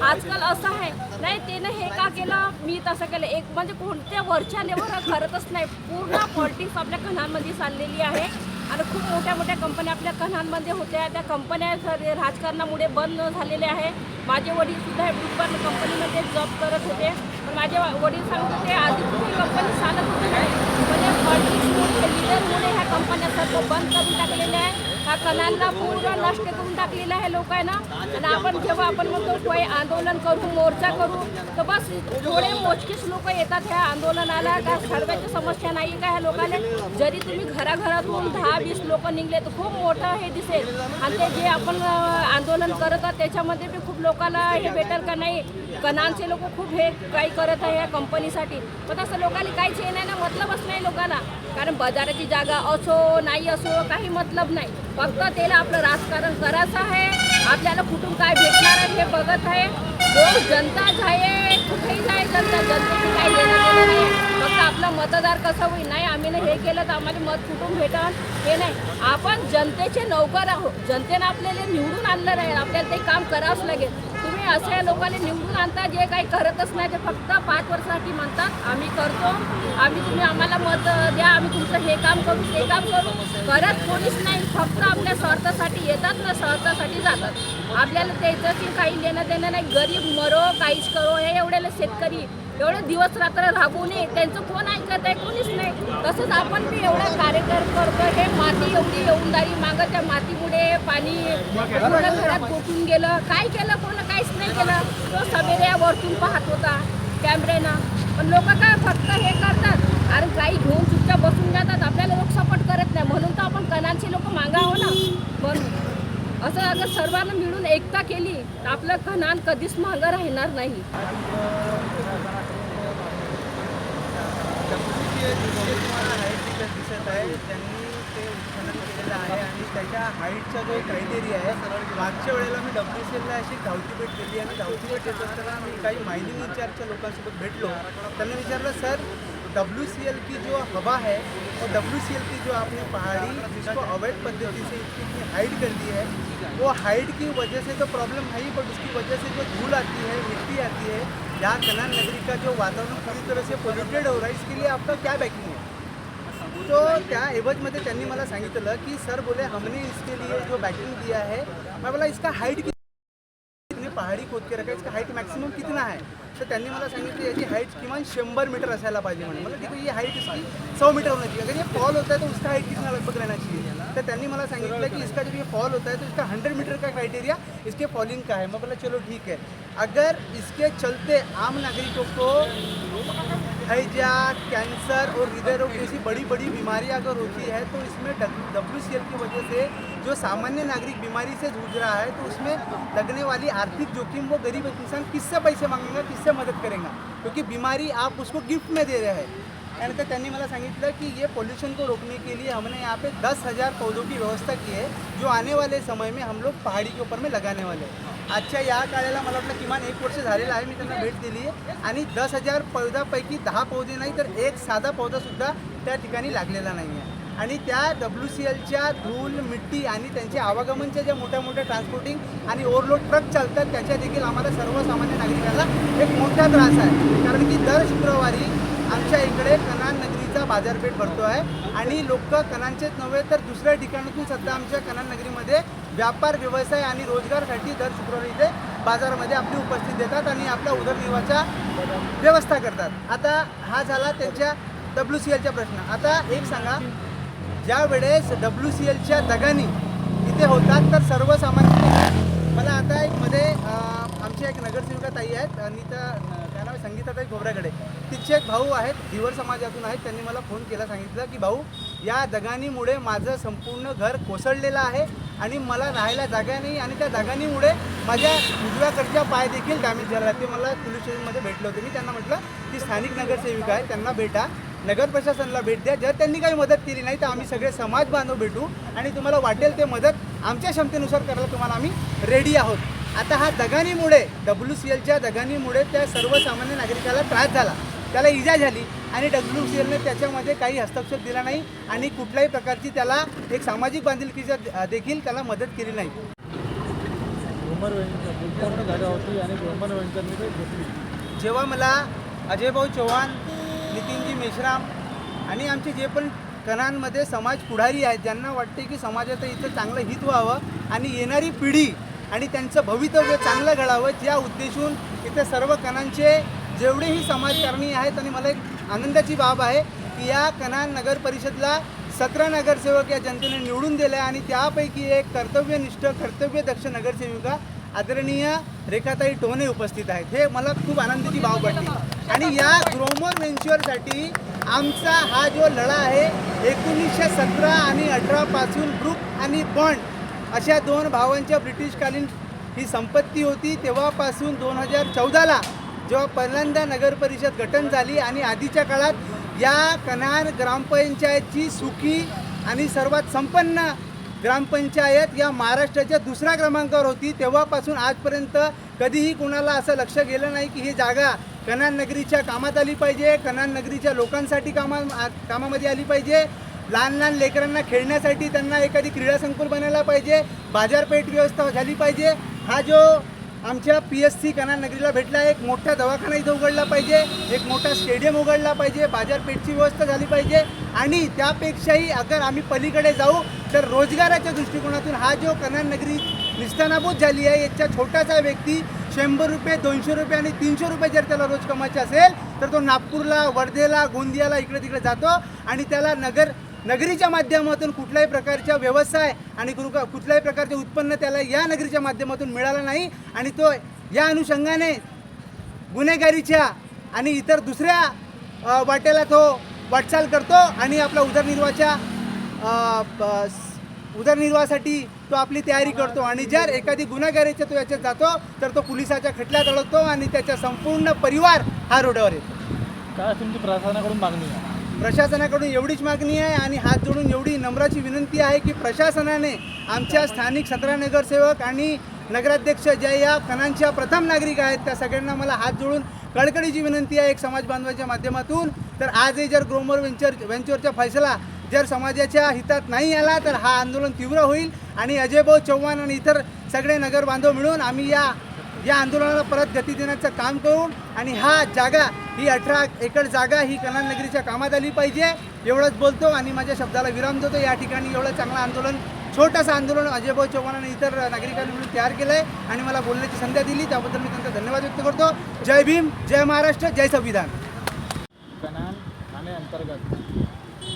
आजकाल असं आहे नाही, त्यानं हे का केलं, मी तसं केलं, एक म्हणजे कोणत्या वरच्या लेवलवर करतच नाही। पूर्ण पॉलिटिक्स आपल्या कणांमध्ये चाललेली आहे आणि खूप मोठ्या कंपन्या आपल्या कणांमध्ये होत्या, त्या कंपन्या राजकारणामुळे बंद झालेल्या आहे। माझे वडील सुद्धा ब्रुकबर्न कंपनीमध्ये जॉब करत होते, पण माझे वडील सांगत होते आधी कुठली कंपनी चालत होती नाही, म्हणजे पॉलिटिक्समुळे, लिडरमुळे ह्या कंपन्या सर्व बंद करून टाकलेल्या आहे। ह्या कणांना पूर्ण नष्ट करून टाकलेलं आहे लोकांना। आणि आपण जेव्हा आपण म्हणतो कोई आंदोलन करू, मोर्चा करू, तर बस थोडे मोजकेच लोक येतात ह्या आंदोलनाला। का सर्वांची समस्या नाही का ह्या लोकांना? जरी तुम्ही घराघरातून 10-20 लोक निघले तर खूप मोठं हे दिसेल, आणि ते जे आपण आंदोलन करत आहोत त्याच्यामध्ये बी खूप लोकांना हे भेटेल का नाही। कणांचे लोक खूप हे काही करत आहे या कंपनीसाठी, पण असं लोकांना काहीच हे नाही ना, मतलबच नाही लोकांना। कारण बाजाराची जागा असो नाही असो काही मतलब नाही, फक्त त्याला आपलं राजकारण करायचं आहे। आपल्याला कुठून काय भेटणार आहे हे बघत आहे। जो जनता जाये, कुठेही जाय जनता, जनतेची काही लेणं देणं नाही, फक्त आपला मतदार कसं होईल, नाही आम्ही हे केलं तर आम्हाला मत कुठून भेटल हे नाही। आपण जनतेचे नौकर आहोत, जनतेनं आपल्याला निवडून आणलं आहे, आपल्याला ते काम करावंच लागेल। तुम्ही अशा लोकांना निवडून आणता जे काही करतच नाही, ते फक्त 5 वर्षासाठी म्हणतात आम्ही करतो, तुम्ही आम्हाला मत द्या, आम्ही तुमचं हे काम करू ते काम करू, करत कोणीच नाही। फक्त आपल्या स्वार्थासाठी येतात ना, स्वार्थासाठी जातात। आपल्याला त्याच्याशी काही लेणं देणं नाही। गरीब मरो काहीच करो, हे एवढ्याला शेतकरी एवढे दिवस रात्र राबवू नये, त्यांचं कोण ऐकत आहे? कोणीच नाही। तसंच आपण बी एवढा कार्यक्रम करतो, हे माती एवढी येऊनदारी मागं, त्या मातीमुळे पाणी पूर्ण घरात गोठून गेलं, काय केलं? कोण काहीच नाही केलं। तो सवेरे वरतून पाहत होता कॅमेऱ्यानं, पण लोक काय फक्त हे करतात आणि काही घेऊन चुपचाप बसून जातात। आपल्याला लोक सपोर्ट करत नाही, म्हणून तर आपण कणांचे लोक मागा हो ना। म्हणून असं अगर सर्वांना मिळून एकता केली तर आपलं कणान कधीच मागं राहणार नाही। दिसत आहे त्यांनी ते उत्खनन केलेलं आहे आणि त्याच्या हाईटचा जो क्रायटेरिया आहे, मागच्या वेळेला मी WCLला अशी धावती भेट केली आणि धावती भेट देत असताना मी काही मायनिंग इन्चार्जच्या लोकांसोबत भेटलो। त्यांना विचारलं सर WCL की जो हवा है और WCL की जो आपने पहाड़ी जिसको अवैध पद्धति से इतनी हाइट कर दी है, वो हाइट की वजह से तो प्रॉब्लम है ही, बट उसकी वजह से जो धूल आती है, मिट्टी आती है, यहाँ कनान नगरी का जो वातावरण पूरी तरह से पोल्यूटेड हो रहा है, इसके लिए आपका क्या बैकिंग है? तो त्या एवजमध्ये त्यांनी मला सांगितलं की सर बोले हमने इसके लिए जो बैकिंग दिया है, मैं बोला इसका हाइट कितनी, पहाड़ी खोद के रखा है, इसका हाइट मॅक्सिमम कितना है? तर त्यांनी मला सांगितलं याची हाइट किमान 100 मीटर असायला पाहिजे म्हणे। मला ठीक है, ये हाइट इसकी 100 मीटर होना चाहिए। अगर ये फॉल होता है तो उसका हाइट कितना लगभग रहना चाहिए? तो त्यांनी मला सांगितलं कि इसका जब ये फॉल होता है तो इसका 100 मीटर का क्राइटेरिया इसके फॉलिंग का है। मैं बोला चलो ठीक है, अगर इसके चलते आम नागरिकों को हैजा, कैंसर और हृदय रोग जैसी बड़ी बड़ी बीमारियां अगर होती है तो इसमें WCL की वजह से जो सामान्य नागरिक बीमारी से जूझ रहा है तो उसमें लगने वाली आर्थिक जोखिम वो गरीब इंसान किससे पैसे मांगेगा, किससे मदद करेगा? क्योंकि बीमारी आप उसको गिफ्ट में दे रहे हैं। यानी त्यांनी मला सांगितलं कि ये पोल्यूशन को रोकने के लिए हमने यहाँ पे 10,000 पौधों की व्यवस्था की है, जो आने वाले समय में हम लोग पहाड़ी के ऊपर में लगाने वाले हैं। आजच्या या काळाला मला वाटलं किमान 1 वर्ष झालेलं आहे, मी त्यांना भेट दिली आहे आणि 10,000 पौधापैकी 10 पौधे नाही तर एक साधा पौधासुद्धा त्या ठिकाणी लागलेला नाही आहे। आणि त्या WCLच्या धूल, मिट्टी आणि त्यांच्या आवागमनच्या ज्या मोठ्या मोठ्या ट्रान्सपोर्टिंग आणि ओव्हरलोड ट्रक चालतात त्याच्या देखील आम्हाला सर्वसामान्य नागरिकांना एक मोठा त्रास आहे। कारण की दर शुक्रवारी आमच्या इकडे कनान नगरीचा बाजारपेठ भरतो आहे आणि लोक कनानचेच नव्हे तर दुसऱ्या ठिकाणातून सध्या आमच्या कनान नगरीमध्ये व्यापार, व्यवसाय आणि रोजगारसाठी दर शुक्रवारी इथे बाजारामध्ये आपली उपस्थिती देतात आणि आपल्या उदरनिर्वाहाच्या व्यवस्था करतात. आता हा झाला त्यांच्या WCLचा प्रश्न. आता एक सांगा, ज्या वेळेस WCLच्या दगानी इथे होतात तर सर्वसामान्य, मला आता एक मध्ये आमच्या एक नगरसेविका ताई आहेत आणि त्या नाव संगीताताई खोबऱ्याकडे, तिचे एक भाऊ आहेत, धीवर समाजातून आहेत. त्यांनी मला फोन केला, सांगितलं की भाऊ, या दगानीमुळे माझं संपूर्ण घर कोसळलेलं आहे आणि मला राहायला जागा नाही आणि त्या दगानीमुळे माझ्या उजव्याकडच्या पाय देखील डॅमेज झाला. ते मला पोलीस स्टेशनमध्ये भेटले होते. मी त्यांना म्हटलं की स्थानिक नगरसेविका आहे, त्यांना भेटा, नगर प्रशासनाला भेट द्या. जर त्यांनी काही मदत केली नाही तर आम्ही सगळे समाज बांधव भेटू आणि तुम्हाला वाटेल ते मदत आमच्या क्षमतेनुसार करायला तुम्हाला आम्ही रेडी आहोत. आता हा दगानीमुळे, WCLच्या दगानीमुळे त्या सर्वसामान्य नागरिकाला त्रास झाला, त्याला इजा झाली आणि WCLने त्याच्यामध्ये काही हस्तक्षेप दिला नाही आणि कुठल्याही प्रकारची त्याला एक सामाजिक बांधिलकीचा देखील त्याला मदत केली नाही. ग्रोमर वेंचर झाली होती आणि ग्रोमर वेंचरने ते घेतली. जेव्हा मला अजयभाऊ चव्हाण, नितीनजी मेश्राम आणि आमचे जे पण कणांमध्ये समाज पुढारी आहेत, ज्यांना वाटते की समाजाचं इथं चांगलं हित व्हावं आणि येणारी पिढी आणि त्यांचं भवितव्य चांगलं घडावं, ज्या उद्देशून इथे सर्व कणांचे जेवढेही समाजकारणी आहेत. आणि मला एक आनंदाची बाब आहे की या कणान नगर परिषदला 17 नगरसेवक या जनतेने निवडून दिले आणि त्यापैकी एक कर्तव्यनिष्ठ, कर्तव्यदक्ष नगरसेविका आदरणीय रेखाताई टोने उपस्थित आहेत. हे मला खूप आनंदाची बाब वाटली. आणि या ग्रोमर व्हेंचरसाठी आमचा हा जो लढा आहे 1917 आणि 18 पासून ब्रूक आणि बॉन्ड अशा दोन भावांच्या ब्रिटिशकालीन ही संपत्ती होती. तेव्हापासून 2014ला जेव्हा पहिल्यांदा नगर परिषद गठन झाली आणि आधीच्या काळात या कणान ग्रामपंचायतची सुखी आणि सर्वात संपन्न ग्रामपंचायत या महाराष्ट्राच्या दुसऱ्या क्रमांकावर होती. तेव्हापासून आजपर्यंत कधीही कुणाला असं लक्ष गेलं नाही की ही जागा कणान नगरीच्या कामात आली पाहिजे, कणान नगरीच्या लोकांसाठी कामामध्ये आली पाहिजे, लहान लहान लेकरांना खेळण्यासाठी त्यांना एखादी क्रीडा संकुल बनायला पाहिजे, बाजारपेठ व्यवस्था झाली पाहिजे. हा जो आमच्या PSC कणान नगरीला भेटला, एक मोठा दवाखाना इथं उघडला पाहिजे, एक मोठा स्टेडियम उघडला पाहिजे, बाजारपेठची व्यवस्था झाली पाहिजे. आणि त्यापेक्षाही अगर आम्ही पलीकडे जाऊ तर रोजगाराच्या दृष्टिकोनातून हा जो कणान नगरी निस्तानाबूत झाली आहे, याच्या छोटासा व्यक्ती 100 रुपये, 200 रुपये आणि 300 रुपये जर त्याला रोज कमायचे असेल तर तो नागपूरला, वर्धेला, गोंदियाला इकडे तिकडे जातो आणि त्याला नगरीच्या माध्यमातून कुठल्याही प्रकारचा व्यवसाय आणि कुठल्याही प्रकारचे उत्पन्न त्याला या नगरीच्या माध्यमातून मिळालं नाही आणि तो या अनुषंगाने गुन्हेगारीच्या आणि इतर दुसऱ्या वाटेला तो वाटचाल करतो आणि आपला उदरनिर्वाहासाठी तो आपली तयारी करतो. आणि जर एखादी गुन्हेगारीच्या तो याच्यात जातो तर तो पोलिसाच्या खटल्यात अडकतो आणि त्याचा संपूर्ण परिवार हा रोडावर येतो. काय तुमची प्रशासनाकडून मागणी आहे? प्रशासनाकडून एवढीच मागणी आहे आणि हात जोडून एवढी नम्राची विनंती आहे की प्रशासनाने आमच्या स्थानिक 17 नगरसेवक आणि नगराध्यक्ष ज्या या कणांच्या प्रथम नागरिक आहेत त्या सगळ्यांना मला हात जोडून कळकळीची विनंती आहे एक समाज बांधवाच्या माध्यमातून. तर आजही जर ग्रोमर व्हेंचरचा फैसला जर समाजाच्या हितात नाही आला तर हा आंदोलन तीव्र होईल आणि अजयभाऊ चव्हाण आणि इतर सगळे नगर बांधव मिळून आम्ही या आंदोलनाला परत गती देण्याचं काम करू आणि हा जागा ही 18 एकर जागा ही कणान नगरीच्या कामात आली पाहिजे. एवढंच बोलतो आणि माझ्या शब्दाला विराम देतो. या ठिकाणी एवढं चांगलं आंदोलन, छोटंसं आंदोलन अजयभाऊ चव्हाण आणि इतर नागरिकांनी मिळून तयार केलं आहे आणि मला बोलण्याची संधी दिली त्याबद्दल मी त्यांचा धन्यवाद व्यक्त करतो. जय भीम, जय महाराष्ट्र, जय संविधान. कनान थाने अंतर्गत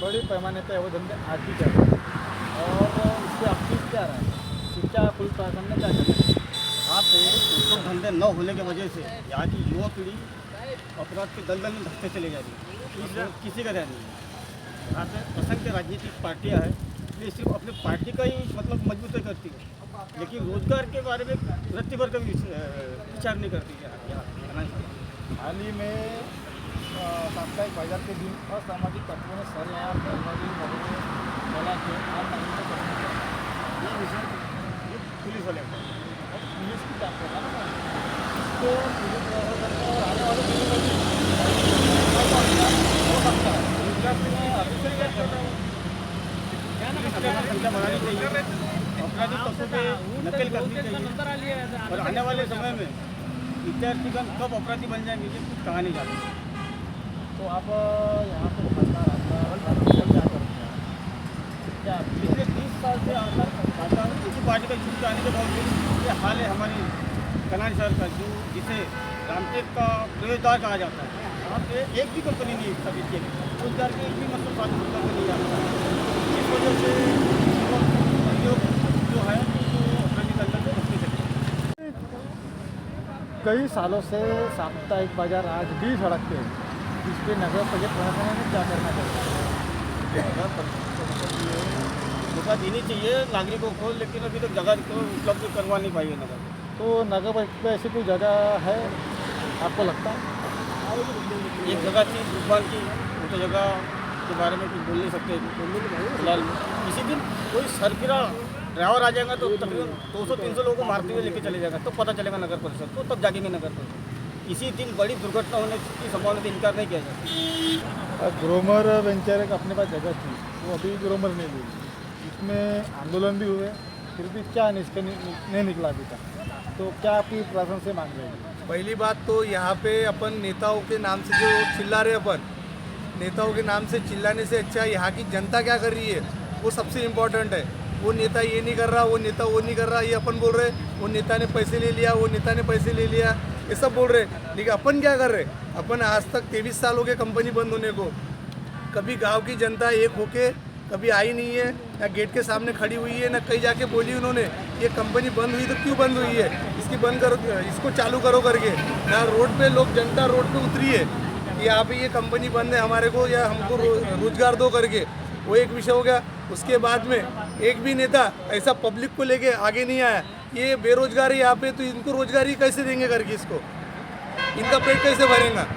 बड़े पैमाने पर वो धंधे आज भी चल रहे हैं और इससे अपील क्या रहा है, शिक्षा पुलिस प्रशासन ने क्या किया? यहाँ पे उद्योग धंधे न होने की वजह से यहाँ की युवा पीढ़ी अपराध के दलदल में धक्के चले जा रही है. किसी का ध्यान नहीं है. यहाँ पे असंख्य राजनीतिक पार्टियाँ हैं, ये सिर्फ अपनी पार्टी का ही मतलब मजबूत करती है लेकिन रोजगार के बारे में रत्ती भर का विचार नहीं करती है. हाल ही में साप्ताहिक बाजार के दिन असामाजिक तत्वों ने सरयार कर्मचारी वगैरह चला के आम नागरिकों को ये विषय ये पुलिस वाले हैं. और पुलिस की क्या करना है तो पुलिस प्रशासन को आने वाले दिनों में हो सकता है गुजरात में अफसर क्या कर रहे हैं संख्या बढ़ानी चाहिए, अपराधी तत्वों पे नकल करनी चाहिए और आने वाले समय में विद्यार्थीगण कब अपराधी बन जाएंगे ये कुछ कहा नहीं जाता. तो आप यहाँ पे खासदार आपका क्या करते हैं? क्या पिछले 30 साल से आकर इसी पार्टी का चुन के आने के बावजूद ये हाल है हमारी कनान शहर का जो जिसे रामटेक का प्रवेशद्वार कहा जाता है, वहाँ पे एक भी कंपनी नहीं स्थापित की गई, रोजगार की एक भी मतलब बात नहीं आता। इस वजह से उद्योग जो है वो अपने अंदर से रोकने सकते। कई सालों से साप्ताहिक बाजार आज भी सड़क पे, इस पर नगर परिषद प्रशासन ने क्या करना चाहिए? नगर परिषद को जगह देनी चाहिए नागरिकों को, लेकिन अभी तक जगह तो उपलब्ध करवा नहीं पाई है नगर। तो नगर परिषद में ऐसी कोई जगह है आपको लगता है? एक जगह थी दुकान की, वो तो जगह के बारे में कुछ बोल नहीं सकते फिलहाल। किसी दिन कोई सरकिरा ड्राइवर आ जाएगा तो तकरीबन 200-300 लोगों को मारते हुए लेके चले जाएगा, तो पता चलेगा नगर परिषद को, तब जागेंगे नगर परिषद। इसी दिन बड़ी दुर्घटना होने की संभावना से इनकार नहीं किया जाता। ग्रोमर वेंचर एक अपने पास जगह थी, वो अभी ग्रोमर नहीं हुई, इसमें आंदोलन भी हुए, फिर भी क्या नहीं निकला अभी तक। तो क्या आपकी प्रशासन से मांग रहे हैं? पहली बात तो यहाँ पे अपन नेताओं के नाम से जो चिल्ला रहे, अपन नेताओं के नाम से चिल्लाने से अच्छा यहाँ की जनता क्या कर रही है वो सबसे इम्पोर्टेंट है। वो नेता ये नहीं कर रहा, वो नेता वो नहीं कर रहा, ये अपन बोल रहे वो नेता ने पैसे ले लिया, वो नेता ने पैसे ले लिया, ये सब बोल रहे। लेकिन अपन क्या कर रहे? अपन आज तक 23 साल हो गए कंपनी बंद होने को, कभी गाँव की जनता एक होके कभी आई नहीं है, ना गेट के सामने खड़ी हुई है, ना कहीं जाके बोली उन्होंने ये कंपनी बंद हुई तो क्यों बंद हुई है, इसकी बंद करो, इसको चालू करो करके। ना रोड पे लोग, जनता रोड पे उतरी है कि यहाँ पे ये कंपनी बंद है हमारे को, या हमको रोजगार दो करके। वो एक विषय हो गया। उसके बाद में एक भी नेता ऐसा पब्लिक को लेके आगे नहीं आया, ये बेरोजगार है यहाँ पे, तो इनको रोजगारी कैसे देंगे करके, इसको इनका पेट कैसे भरेगा।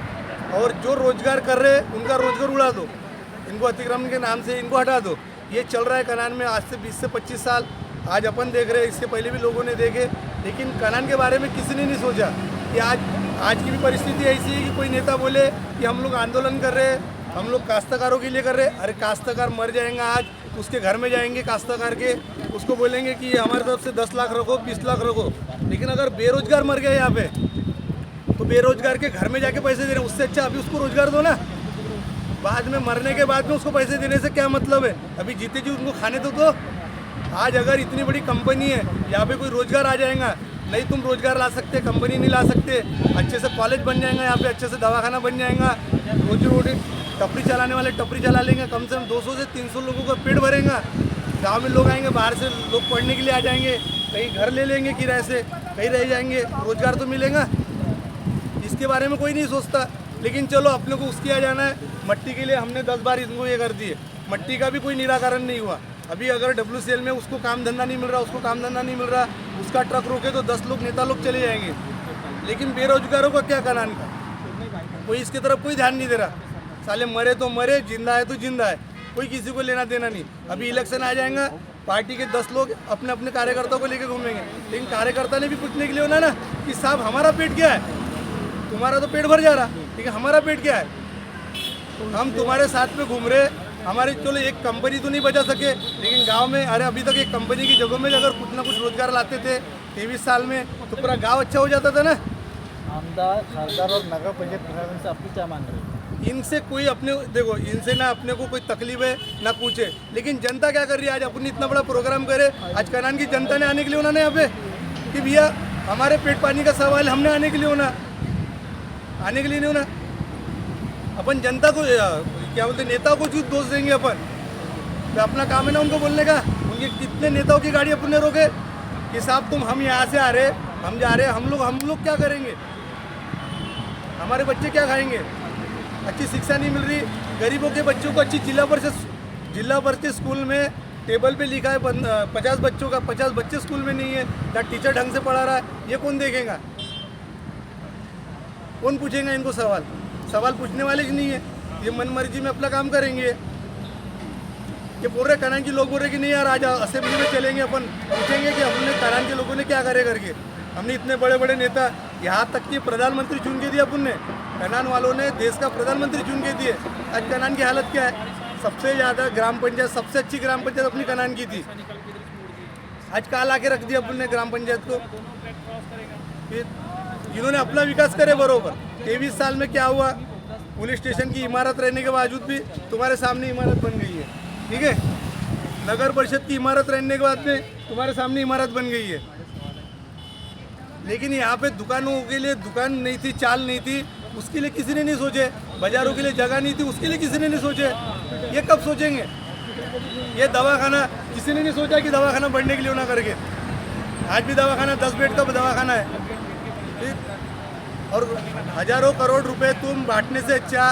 और जो रोजगार कर रहे हैं उनका रोजगार उड़ा दो, इनको अतिक्रमण के नाम से इनको हटा दो। ये चल रहा है कनान में आज से 20 से 25 साल। आज अपन देख रहे हैं, इससे पहले भी लोगों ने देखे, लेकिन कनान के बारे में किसी ने नहीं सोचा कि आज की भी परिस्थिति ऐसी है कि कोई नेता बोले कि हम लोग आंदोलन कर रहे हैं, हम लोग काश्तकारों के लिए कर रहे हैं। अरे काश्तकार मर जाएगा आज, उसके घर में जाएंगे काश्तकार के, उसको बोलेंगे कि हमारे तरफ से 10 लाख रखो, 20 लाख रखो। लेकिन अगर बेरोजगार मर गया यहाँ पे, तो बेरोजगार के घर में जाके पैसे दे रहे हैं, उससे अच्छा अभी उसको रोजगार दो ना। बाद में मरने के बाद में उसको पैसे देने से क्या मतलब है? अभी जीते जी उनको खाने तो आज अगर इतनी बड़ी कंपनी है यहाँ पे कोई रोजगार आ जाएगा। नहीं तुम रोजगार ला सकते, कंपनी नहीं ला सकते, अच्छे से कॉलेज बन जाएगा यहाँ पे, अच्छे से दवाखाना बन जाएगा, रोजी रोटी टपरी चलाने वाले टपरी चला लेंगे, कम से कम 200 से 300 लोगों का पेट भरेगा। गाँव में लोग आएंगे, बाहर से लोग पढ़ने के लिए आ जाएंगे, कहीं घर ले लेंगे किराए से, कहीं रह जाएंगे, रोजगार तो मिलेगा। इसके बारे में कोई नहीं सोचता। लेकिन चलो अपने को उसके आ जाना है। मट्टी के लिए हमने 10 बार इनको ये कर दिए, मट्टी का भी कोई निराकरण नहीं हुआ। अभी अगर WCL में उसको काम धंधा नहीं मिल रहा, उसको काम धंधा नहीं मिल रहा, उसका ट्रक रोके तो 10 लोग नेता लोग चले जाएंगे। लेकिन बेरोजगारों का क्या कनान का, कोई इसकी तरफ कोई ध्यान नहीं दे रहा। साले मरे तो मरे, जिंदा है तो जिंदा है, कोई किसी को लेना देना नहीं। अभी इलेक्शन आ जाएगा, पार्टी के 10 लोग अपने अपने कार्यकर्ताओं को लेकर घूमेंगे, लेकिन कार्यकर्ता ने भी पूछने के लिए होना ना कि साहब हमारा पेट क्या है, तुम्हारा तो पेट भर जा रहा, लेकिन हमारा पेट क्या है? हम तुम्हारे साथ में घूम रहे, हमारी चलो एक कंपनी तो नहीं बचा सके, लेकिन गांव में अरे अभी तक एक कंपनी की जगह में अगर कुछ ना कुछ रोजगार लाते थे 23 साल में, तो पूरा गांव अच्छा हो जाता था ना। आमदार, खासदार और नगर पंचायत प्रशासन से आपकी क्या मांग रही है? इनसे कोई अपने देखो, इनसे ना अपने को कोई तकलीफ है ना कुछ है, लेकिन जनता क्या कर रही है? आज अपन इतना बड़ा प्रोग्राम करे, आज कनान की जनता ने आने के लिए होना ना यहाँ पे कि भैया हमारे पेट पानी का सवाल, हमने आने के लिए होना, आने के लिए नहीं होना। अपन जनता को क्या बोलते, नेताओं को क्यों दोष देंगे? अपन तो अपना काम है ना उनको बोलने का। उनके कितने नेताओं की गाड़ी अपन ने रोके कि साहब तुम, हम यहाँ से आ रहे, हम जा रहे, हम लोग क्या करेंगे? हमारे बच्चे क्या खाएंगे? अच्छी शिक्षा नहीं मिल रही, गरीबों के बच्चों को अच्छी जिला परिषद स्कूल में टेबल पे लिखा है 50 बच्चों का, 50 बच्चे स्कूल में नहीं है, ना टीचर ढंग से पढ़ा रहा है। ये कौन देखेगा? कौन पूछेगा इनको सवाल? सवाल पूछने वाले ही नहीं है, ये मनमर्जी में अपना काम करेंगे। ये बोल रहे कनान के लोग बोल रहे कि नहीं यार आज असेंबली में चलेंगे, अपन पूछेंगे कि हमने कनान के लोगों ने क्या करे करके। हमने इतने बड़े बड़े नेता, यहाँ तक कि प्रधानमंत्री चुन के दिया अपन ने, कनान वालों ने देश का प्रधानमंत्री चुन के दिए। आज कनान की हालत क्या है? सबसे ज़्यादा ग्राम पंचायत, सबसे अच्छी ग्राम पंचायत अपनी कनान की थी, आज कहाँ ला के रख दिया अपन ने ग्राम पंचायत को। फिर इन्होंने अपना विकास करे बरोबर। 23 साल में क्या हुआ? पुलिस स्टेशन की इमारत रहने के बावजूद भी तुम्हारे सामने इमारत बन गई है, ठीक है? नगर परिषद की इमारत रहने के बाद में तुम्हारे सामने इमारत बन गई है। लेकिन यहाँ पे दुकानों के लिए दुकान नहीं थी, चाल नहीं थी, उसके लिए किसी ने नहीं सोचे। बाजारों के लिए जगह नहीं थी, उसके लिए किसी ने नहीं सोचे। ये कब सोचेंगे? ये दवाखाना किसी ने नहीं सोचा कि दवाखाना बढ़ने के लिए होना करके। आज भी दवाखाना 10 बेड का दवाखाना है, और हजारों करोड़ रुपए तुम बांटने से अच्छा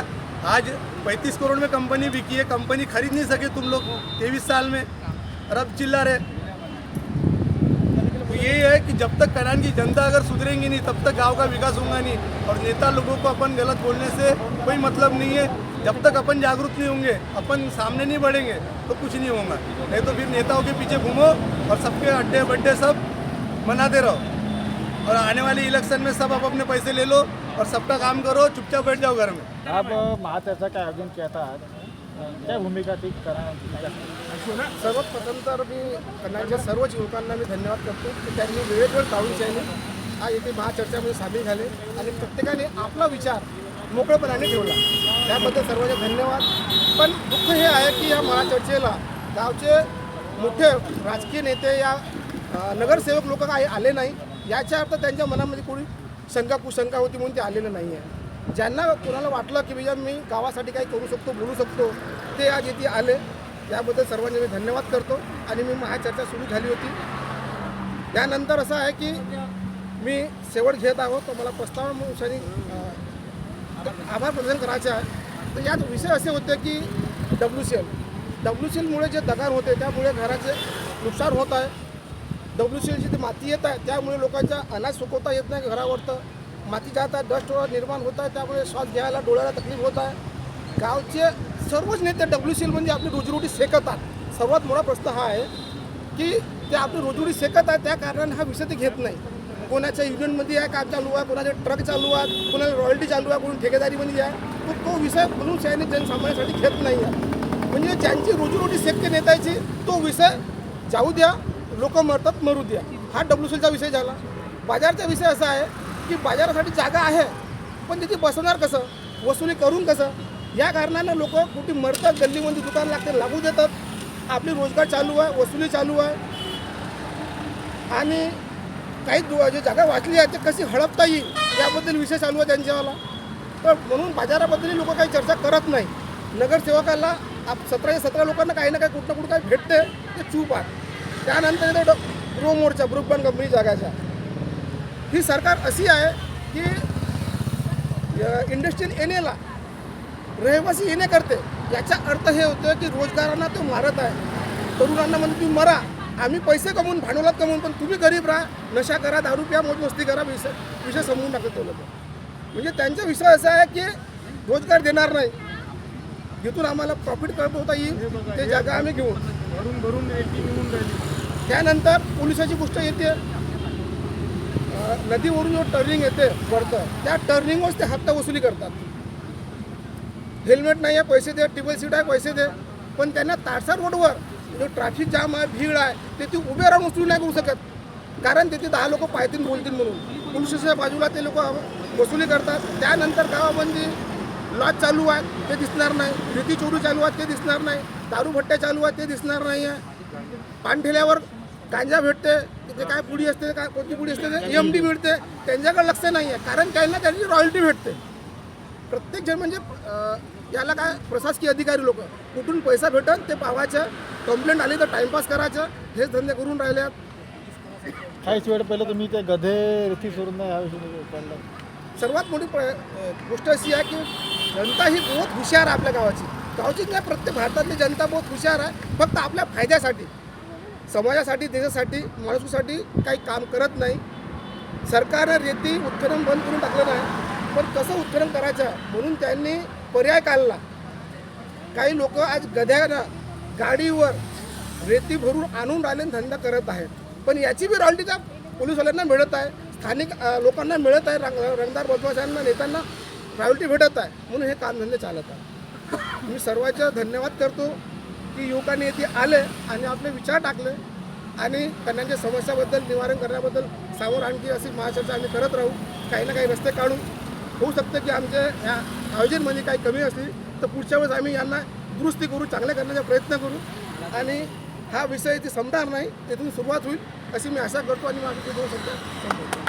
आज 35 करोड़ में कंपनी बिकी है। कंपनी खरीद नहीं सके तुम लोग 23 साल में, और अब चिल्ला रहे। तो यही है कि जब तक कनान की जनता अगर सुधरेंगी नहीं तब तक गांव का विकास होगा नहीं। और नेता लोगों को अपन गलत बोलने से कोई मतलब नहीं है। जब तक अपन जागरूक नहीं होंगे, अपन सामने नहीं बढ़ेंगे तो कुछ नहीं होगा। नहीं तो फिर नेताओं के पीछे घूमो और सबके अड्डे बड्डे सब मनाते रहो, और आने वाली इलेक्शन में सब आप अपने पैसे ले लो और सबका काम करो, चुपचाप बैठ जाओ घर में। आप महाचर्चा का आयोजन किया था, क्या भूमिका थी करा? सर्वात प्रथम तर मी कन्नाडच्या सर्वच युवकांना मी धन्यवाद करतो की त्यांनी वेळेवर काढून आज येथे महाचर्चामध्ये सामील झाले आणि प्रत्येकाने आपला विचार मोकळेपणाने ठेवला, त्याबद्दल सर्वांचे धन्यवाद। पण दुःख हे आहे की या महाचर्चेला गावचे मोठे राजकीय नेते या नगरसेवक लोक काही आले नाही। याचा अर्थ त्यांच्या मनामध्ये कोणी शंका कुशंका होती म्हणून ते आलेलं नाही आहे। ज्यांना कोणाला वाटलं की भैया मी गावासाठी काही करू शकतो, बोलू शकतो, ते आज इथे आले, त्याबद्दल सर्वांचे मी धन्यवाद करतो। आणि मी महाचर्चा सुरू झाली होती त्यानंतर असं आहे की मी शेवट घेत आहोत, तर मला प्रस्तावानुसार आभार प्रदर्शन करायचे आहे। तर यात विषय असे होते की डब्ल्यूसीएलमुळे जे दगार होते त्यामुळे घराचे नुकसान होत आहे। डब्ल्यूसीएलची जी माती येत आहे त्यामुळे लोकांचा अनाज सुकवता येत नाही, घरावरतं माती जात आहे, डस्ट निर्माण होत आहे, त्यामुळे श्वास घ्यायला डोळ्याला तकलीफ होत आहे। गावचे सर्वच नेते डब्ल्यूसीएल म्हणजे आपली रोजीरोटी शेकतात। सर्वात मोठा प्रश्न हा आहे की ते आपली रोजीरोटी शेकत आहे, त्या कारणाने हा विषय ते घेत नाही। कोणाच्या युनियनमध्ये आहे काम चालू आहे, कोणाचे ट्रक चालू आहे, कोणाला रॉयल्टी चालू आहे, कोणी ठेकेदारीमध्ये आहे, तो विषय म्हणून शाळेने जनसामान्यासाठी घेत नाही आहे। म्हणजे ज्यांची रोजीरोटी शेकते नेत्याची तो विषय जाऊ द्या, लोक मरतात मरू द्या, हा डब्ल्यूसीएलचा विषय झाला। बाजारचा विषय असा आहे की बाजारासाठी जागा आहे पण तिथे बसवणार कसं, वसुली करून कसं, या कारणाने लोक कुठे मरतात, गल्लीमध्ये दुकान लागते लागू देतात, आपली रोजगार चालू आहे, वसुली चालू आहे, आणि काही जे जागा वाचली आहे ते कशी हडपता येईल याबद्दल विषय चालू आहे त्यांच्यावाला। तर म्हणून बाजाराबद्दल लोक काही चर्चा करत नाही। नगरसेवकाला 17 लोकांना काही ना काही कुठं कुठं काही भेटते ते चूप आहे। त्यानंतर येतो ग्रो मोर्चा, ब्रुकबँड कंपनी जागाच्या। ही सरकार अशी आहे की इंडस्ट्रियल येणेला रहिवासी येणे करते, याचा अर्थ हे होतं की रोजगारांना तो मारत आहे। तरुणांना म्हणजे तुम्ही मरा, आम्ही पैसे कमवून भांडवलात कमवून, पण तुम्ही गरीब राहा, नशा करा, दारू प्या, मोजमस्ती करा, विषय समजून टाकत तो लोक। म्हणजे त्यांचा विषय असा आहे की रोजगार देणार नाही, जिथून आम्हाला प्रॉफिट करता येईल ते जागा आम्ही घेऊ। भरून निघून राहिली। त्यानंतर पोलिसाची गोष्ट येते, नदीवरून जो टर्निंग येते वरतं त्या टर्निंगवरच ते हप्ता वसुली करतात। हेल्मेट नाही आहे पैसे दे, टेबल सीट आहे पैसे दे, पण त्यांना ताडसा रोडवर जो ट्रॅफिक जाम आहे, भीड आहे, ते ती उभे राहून वसुली नाही करू शकत, कारण तिथे 10 लोक पाहतील बोलतील म्हणून। पोलीस स्टेशनच्या बाजूला ते लोक वसुली करतात। त्यानंतर गावामध्ये लॉज चालू आहेत ते दिसणार नाही, रेती चोरी चालू आहेत ते दिसणार नाही, दारू भट्ट्या चालू आहेत ते दिसणार नाही आहे, पानठेल्यावर गांजा भेटते, तिथे काय पुडी असते, काय कोणती पुडी असते, EMD भेटते, त्यांच्याकडे लक्ष नाही आहे, कारण त्यांना त्यांची रॉयल्टी भेटते। प्रत्येक जण म्हणजे याला काय प्रशासकीय अधिकारी लोक कुठून पैसा भेटत ते पावायचं, कंप्लेंट आली तर टाइमपास करायचं, हेच धंदे करून राहिले आहेत। काहीच वेळ पहिलं तुम्ही ते गधे रेती सोडून नाही याविषयी काढलं। सर्वात मोठी गोष्ट अशी आहे की जनता ही बहुत हुशार आहे आपल्या गावची नाही, प्रत्येक भारतातली जनता बहुत हुशार आहे, फक्त आपल्या फायद्यासाठी, समाजासाठी, देशासाठी, माणसासाठी काही काम करत नाही। सरकारने रेती उत्खनन बंद करून टाकलं नाही, पण कसं उत्खनन करायचं म्हणून त्यांनी पर्याय काढला। काही लोक आज गध्यानं गाडीवर रेती भरून आणून राहिले धंदा करत आहेत, पण याची बी रॉयल्टी त्या पोलीसवाल्यांना मिळत आहे, स्थानिक लोकांना मिळत आहे, रंगदार बदमाशांना, नेत्यांना रॉयल्टी भेटत आहे, म्हणून हे कामधंदे चालत आहे। मी सर्वांचा धन्यवाद करतो की युवकांनी येथे आले आणि आपले विचार टाकले आणि त्यांच्या समस्याबद्दल निवारण करण्याबद्दल समोर आणखी अशी महाचर्चा आम्ही करत राहू, काही ना काही रस्ते काढू। होऊ शकतं की आमच्या ह्या आयोजनमध्ये काही कमी असली तर पुढच्या वेळेस आम्ही यांना दुरुस्ती करू, चांगले करण्याचा प्रयत्न करू आणि हा विषय इथे संपणार नाही, तिथून सुरुवात होईल अशी मी आशा करतो आणि माझे 2 शब्द संपवतो।